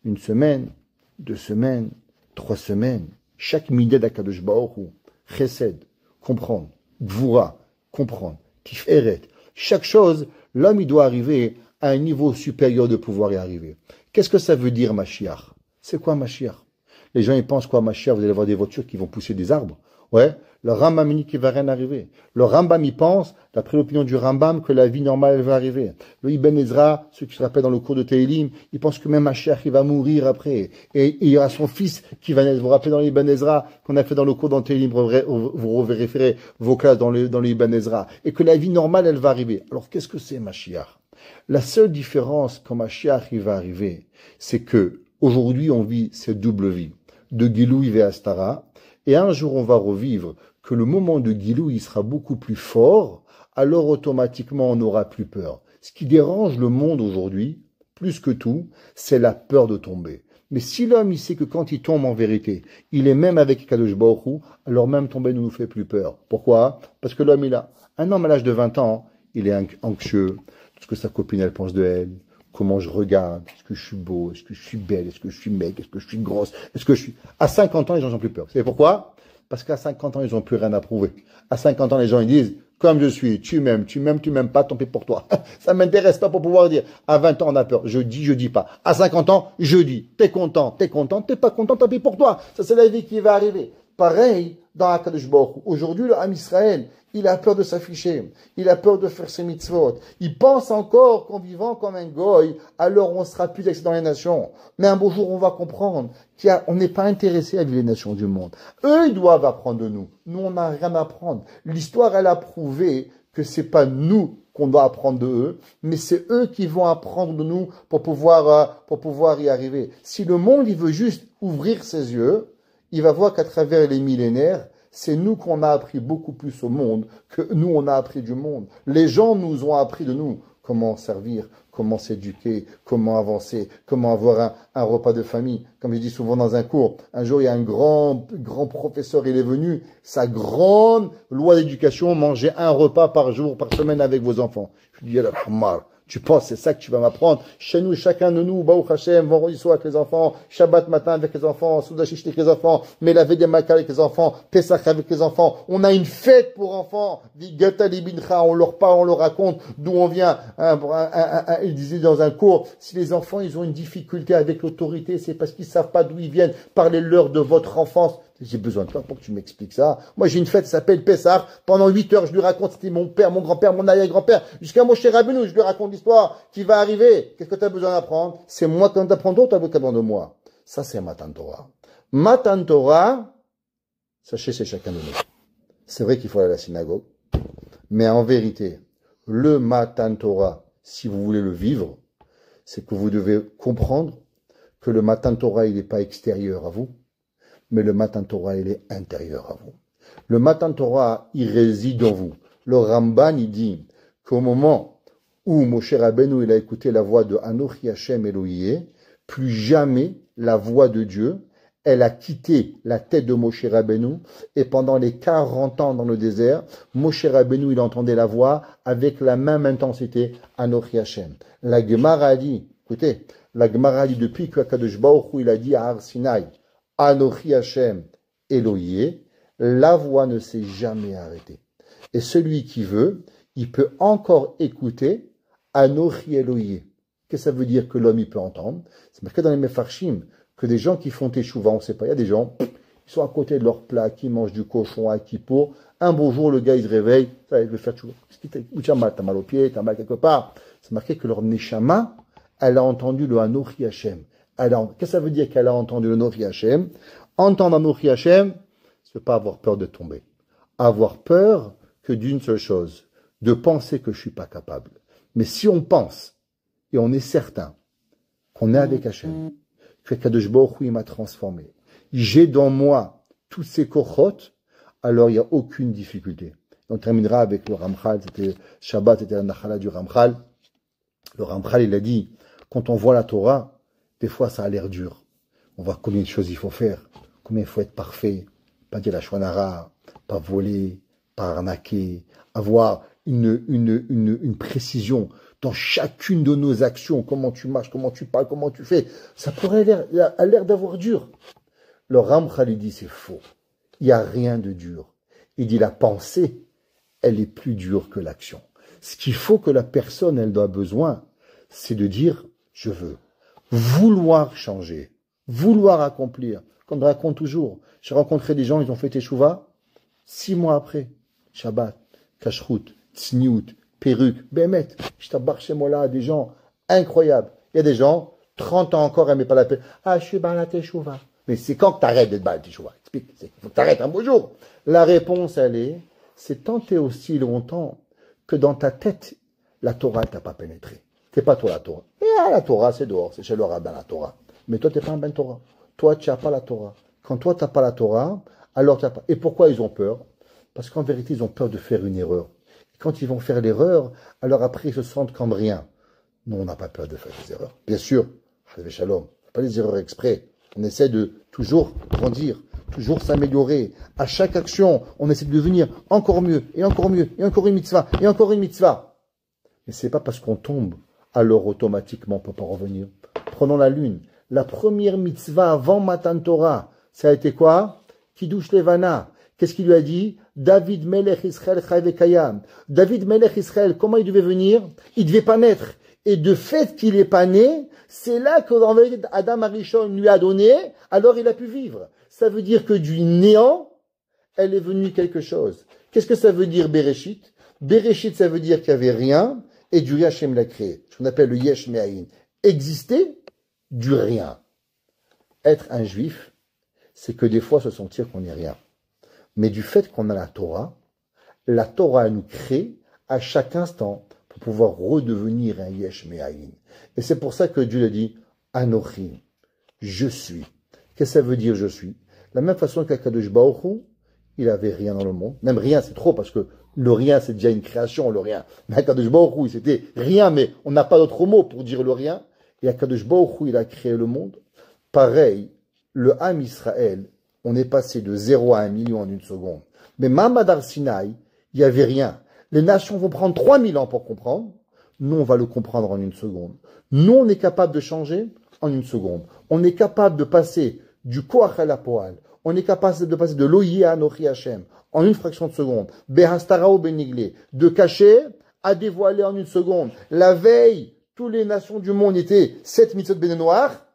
Une semaine, 2 semaines, 3 semaines. Chaque midé d'Akadosh Baruch Hu, chesed, comprendre. Gvura, comprendre. Tiferet. Chaque chose, l'homme, il doit arriver à un niveau supérieur de pouvoir y arriver. Qu'est-ce que ça veut dire, Mashiach? C'est quoi Mashiach? Les gens, ils pensent quoi, Mashiach? Vous allez voir des voitures qui vont pousser des arbres. Ouais, le Rambam dit qu'il va rien arriver. Le Rambam, il pense, d'après l'opinion du Rambam, que la vie normale elle va arriver. Le Ibn Ezra, ceux qui se rappellent dans le cours de Tehillim, il pense que même Mashiach, il va mourir après. Et il y aura son fils qui va naître. Vous vous rappelez dans l'Ibn Ezra, qu'on a fait dans le cours dans Tehillim, vous référez vos classes dans l'Ibn Ezra. Et que la vie normale, elle va arriver. Alors, qu'est-ce que c'est Mashiach? La seule différence quand Mashiach, il va arriver, c'est que, aujourd'hui, on vit cette double vie. De Giloui et Astara. Et un jour, on va revivre que le moment de Gilou, il sera beaucoup plus fort, alors automatiquement, on n'aura plus peur. Ce qui dérange le monde aujourd'hui, plus que tout, c'est la peur de tomber. Mais si l'homme, il sait que quand il tombe en vérité, il est même avec Kadosh Baruch Hu, alors même tomber ne nous fait plus peur. Pourquoi? Parce que l'homme, un homme à l'âge de 20 ans, il est anxieux, ce que sa copine, elle pense de elle. Comment je regarde? Est-ce que je suis beau? Est-ce que je suis belle? Est-ce que je suis mec? Est-ce que je suis grosse? Est-ce que je suis... À 50 ans, les gens n'ont plus peur. Vous savez pourquoi? Parce qu'à 50 ans, ils n'ont plus rien à prouver. À 50 ans, les gens, ils disent, comme je suis, tu m'aimes pas, tant pis pour toi. Ça m'intéresse pas pour pouvoir dire. À 20 ans, on a peur. Je dis pas. À 50 ans, je dis. T'es content, t'es pas content, tant pis pour toi. Ça, c'est la vie qui va arriver. Pareil, dans Akadosh Baruch Hu. Aujourd'hui, le Ham Israël, il a peur de s'afficher. Il a peur de faire ses mitzvot. Il pense encore qu'en vivant comme un goy, alors on sera plus excellent dans les nations. Mais un beau jour, on va comprendre qu'on n'est pas intéressé à vivre les nations du monde. Eux, ils doivent apprendre de nous. Nous, on n'a rien à apprendre. L'histoire, elle a prouvé que c'est pas nous qu'on doit apprendre de eux, mais c'est eux qui vont apprendre de nous pour pouvoir y arriver. Si le monde, il veut juste ouvrir ses yeux, il va voir qu'à travers les millénaires, c'est nous qu'on a appris beaucoup plus au monde que nous, on a appris du monde. Les gens nous ont appris de nous comment servir, comment s'éduquer, comment avancer, comment avoir un repas de famille. Comme je dis souvent dans un cours, un jour, il y a un grand professeur, il est venu, sa grande loi d'éducation, manger un repas par jour, par semaine avec vos enfants. Je lui dis, alors, tu penses, c'est ça que tu vas m'apprendre? Chez nous, chacun de nous, Baruch Hashem, vendredi soir avec les enfants, Shabbat matin avec les enfants, Soudachicht avec les enfants, Melavé des Makal avec les enfants, Pesach avec les enfants. On a une fête pour enfants. On leur parle, on leur raconte d'où on vient. Il disait dans un cours, si les enfants, ils ont une difficulté avec l'autorité, c'est parce qu'ils savent pas d'où ils viennent. Parlez-leur de votre enfance. J'ai besoin de toi pour que tu m'expliques ça. Moi, j'ai une fête, ça s'appelle Pessah. Pendant 8 heures, je lui raconte, c'était mon père, mon grand-père, mon arrière-grand-père. Jusqu'à Moshe Rabbeinu, je lui raconte l'histoire qui va arriver. Qu'est-ce que tu as besoin d'apprendre? C'est moi qui t'apprends d'autres, tu as besoin d'apprendre de moi. Ça, c'est Matan Torah. Matan Torah, sachez, c'est chacun de nous. C'est vrai qu'il faut aller à la synagogue. Mais en vérité, le Matan Torah, si vous voulez le vivre, c'est que vous devez comprendre que le Matan Torah, il n'est pas extérieur à vous. Mais le Matan Torah, il est intérieur à vous. Le Matan Torah, il réside en vous. Le Ramban, il dit qu'au moment où Moshe Rabbeinu, il a écouté la voix de Anochi Hashem Elohim, plus jamais la voix de Dieu, elle a quitté la tête de Moshe Rabbeinu, et pendant les 40 ans dans le désert, Moshe Rabbeinu, il entendait la voix avec la même intensité, Anochi Hashem. La Gemara dit, écoutez, la Gemara dit depuis que Kadosh Baruch Hu, il a dit à Har Sinai, Anochi Hashem Elohim, la voix ne s'est jamais arrêtée. Et celui qui veut, il peut encore écouter Anochi Elohim. Qu'est-ce que ça veut dire que l'homme il peut entendre? C'est marqué dans les Mefarshim que des gens qui font teshuva, on ne sait pas, il y a des gens, ils sont à côté de leur plat, qui mangent du cochon à Kippour, Un beau jour, le gars, il se réveille, ça va, il veut faire toujours. T'as mal au pied, t'as mal quelque part. C'est marqué que leur Neshama, elle a entendu le Anochi Hashem. Qu'est-ce que ça veut dire qu'elle a entendu le Anochi Hashem? Entendre Anochi Hashem, c'est pas avoir peur de tomber. Avoir peur que d'une seule chose, de penser que je suis pas capable. Mais si on pense, et on est certain, qu'on est avec Hashem, que Kadosh Baruch Hu, il m'a transformé, j'ai dans moi tous ces kochot, alors il n'y a aucune difficulté. On terminera avec le Ramchal, c'était Shabbat, c'était la Nachala du Ramchal. Le Ramchal, il a dit, quand on voit la Torah, des fois ça a l'air dur. On voit combien de choses il faut faire, combien il faut être parfait, pas dire la chouanara, pas voler, pas arnaquer, avoir une précision dans chacune de nos actions, comment tu marches, comment tu parles, comment tu fais. Ça pourrait a l'air d'avoir dur. Le Ramchal, il dit, c'est faux. Il n'y a rien de dur. Il dit, la pensée, elle est plus dure que l'action. Ce qu'il faut que la personne, elle doit besoin, c'est de dire, je veux. Vouloir changer. Vouloir accomplir. Comme je raconte toujours, j'ai rencontré des gens, ils ont fait Teshuvah, 6 mois après. Shabbat, Kashrut, Tsniout, perruque, Bémet. Je t'abarre chez moi là, des gens incroyables. Il y a des gens, 30 ans encore, elle met pas la paix. Ah, je suis dans la Teshuvah. Mais c'est quand que t'arrêtes d'être dans la Teshuvah? Explique. Il faut que t'arrêtes un beau jour. La réponse, elle est, c'est tant et aussi longtemps que dans ta tête, la Torah, t'a pas pénétré. C'est pas toi la Torah. Et la Torah, c'est dehors, c'est chez le rabbin la Torah. Mais toi, t'es pas un ben Torah. Toi, tu n'as pas la Torah. Quand toi, tu n'as pas la Torah, alors tu n'as pas. Et pourquoi ils ont peur? Parce qu'en vérité, ils ont peur de faire une erreur. Et quand ils vont faire l'erreur, alors après, ils se sentent comme rien. Nous, on n'a pas peur de faire des erreurs. Bien sûr, Shalom, pas des erreurs exprès. On essaie de toujours grandir, toujours s'améliorer. À chaque action, on essaie de devenir encore mieux, et encore mieux, et encore une mitzvah, et encore une mitzvah. Mais c'est pas parce qu'on tombe, alors automatiquement on ne peut pas revenir. Prenons la lune. La première mitzvah avant Matan Torah, ça a été quoi? Kiddush Levana. Qu'est-ce qu'il lui a dit? David Melech Israël Chai Vekayam. David Melech Israël, comment il devait venir? Il ne devait pas naître. Et de fait qu'il n'est pas né, c'est là que Adam Arishon lui a donné, alors il a pu vivre. Ça veut dire que du néant, elle est venue quelque chose. Qu'est-ce que ça veut dire Bereshit? Bereshit, ça veut dire qu'il n'y avait rien, et du Hashem l'a créé. Ce qu'on appelle le Yesh Me'ayin. Exister du rien. Être un juif, c'est que des fois se sentir qu'on n'est rien. Mais du fait qu'on a la Torah nous crée à chaque instant pour pouvoir redevenir un Yesh Me'ayin. Et c'est pour ça que Dieu a dit Anochi, je suis. Qu'est-ce que ça veut dire je suis? La même façon qu'Akadosh Baruch Hu, il avait rien dans le monde. Même rien, c'est trop parce que le rien, c'est déjà une création, le rien. Mais Akadosh Baruch Hu, c'était rien, mais on n'a pas d'autre mot pour dire le rien. Et Akadosh Baruch Hu, il a créé le monde. Pareil, le Ham Israël, on est passé de 0 à 1 million en une seconde. Mais Mamadar Sinaï, il n'y avait rien. Les nations vont prendre 3000 ans pour comprendre. Nous, on va le comprendre en une seconde. Nous, on est capable de changer en une seconde. On est capable de passer du Koach à la Poal. On est capable de passer de l'Oye à Anochi Hashem en une fraction de seconde. Behastarao Beniglé. De cacher à dévoiler en une seconde. La veille, toutes les nations du monde étaient 7 mitzvot béné noirs.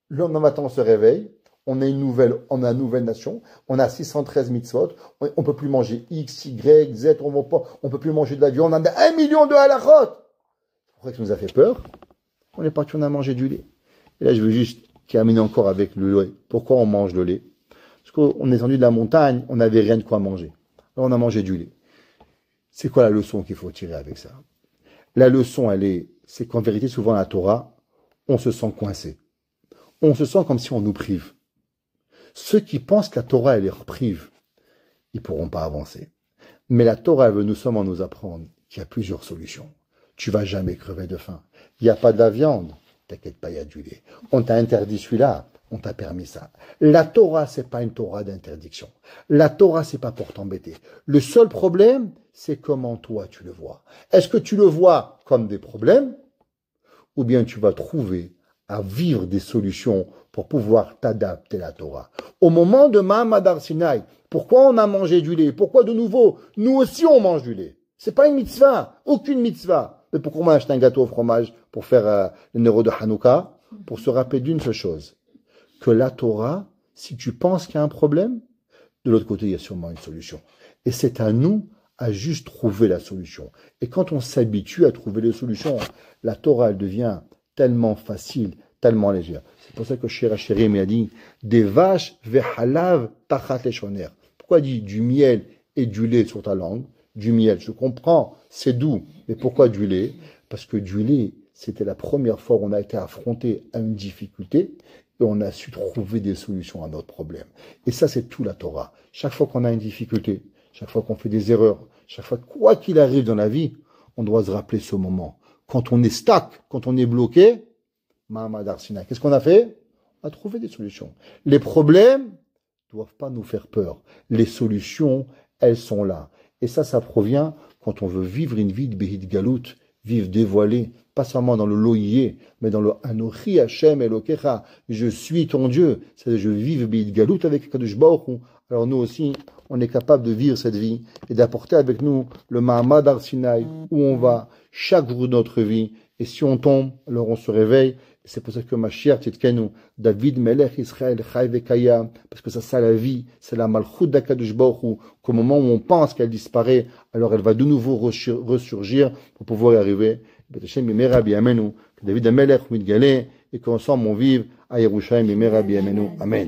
Le lendemain matin, on se réveille. On a une nouvelle nation. On a 613 mitzvot. On peut plus manger X, Y, Z. On peut plus manger de la viande. On a 1 million de halachot. Pourquoi ça nous a fait peur? On est parti, on a mangé du lait. Et là, je veux juste terminer encore avec le lait. Pourquoi on mange le lait? Parce qu'on est descendu de la montagne, on n'avait rien de quoi manger. Alors on a mangé du lait. C'est quoi la leçon qu'il faut tirer avec ça? La leçon, c'est qu'en vérité, souvent la Torah, on se sent coincé. On se sent comme si on nous prive. Ceux qui pensent que la Torah, elle les prive, ils ne pourront pas avancer. Mais la Torah, elle veut nous seulement nous apprendre qu'il y a plusieurs solutions. Tu vas jamais crever de faim. Il n'y a pas de la viande. T'inquiète pas, il y a du lait. On t'a interdit celui-là, on t'a permis ça. La Torah, c'est pas une Torah d'interdiction. La Torah, c'est pas pour t'embêter. Le seul problème, c'est comment toi tu le vois. Est-ce que tu le vois comme des problèmes, ou bien tu vas trouver à vivre des solutions pour pouvoir t'adapter à la Torah. Au moment de Mahamad Sinaï, pourquoi on a mangé du lait? Pourquoi de nouveau, nous aussi on mange du lait? C'est pas une mitzvah, aucune mitzvah. Mais pourquoi on a acheté un gâteau au fromage pour faire le Nero de Hanouka? Pour se rappeler d'une seule chose, que la Torah, si tu penses qu'il y a un problème, de l'autre côté, il y a sûrement une solution. Et c'est à nous à juste trouver la solution. Et quand on s'habitue à trouver les solutions, la Torah, elle devient tellement facile, tellement légère. C'est pour ça que Shir HaShirim a dit des vaches vehalav tachat leshoner. Pourquoi il dit du miel et du lait sur ta langue? Du miel, je comprends, c'est doux. Mais pourquoi du lait? Parce que du lait, c'était la première fois où on a été affronté à une difficulté et on a su trouver des solutions à notre problème. Et ça, c'est tout la Torah. Chaque fois qu'on a une difficulté, chaque fois qu'on fait des erreurs, chaque fois, quoi qu'il arrive dans la vie, on doit se rappeler ce moment. Quand on est stack, quand on est bloqué, Mahamad Arsina, qu'est-ce qu'on a fait? On a trouvé des solutions. Les problèmes ne doivent pas nous faire peur. Les solutions, elles sont là. Et ça provient quand on veut vivre une vie de Behit Galout, vivre dévoilé, pas seulement dans le loïe, mais dans le Anochi Hashem Elokecha. Je suis ton Dieu. C'est-à-dire, je vis Behit Galout avec Kadosh Baruch Hu. Alors nous aussi, on est capable de vivre cette vie et d'apporter avec nous le Mahamad Har Sinai où on va chaque jour de notre vie. Et si on tombe, alors on se réveille. Et c'est pour ça que Mashiach Tzidkenu, David Melech Israël Chai Vekaya, parce que ça c'est la vie, c'est la Malchut d'Akadosh Baruch Hu, qu'au moment où on pense qu'elle disparaît, alors elle va de nouveau ressurgir pour pouvoir y arriver. Que David Melech Mitgalé et qu'ensemble on vive à Yerushalayim Bimera B'Yamenu. Amen.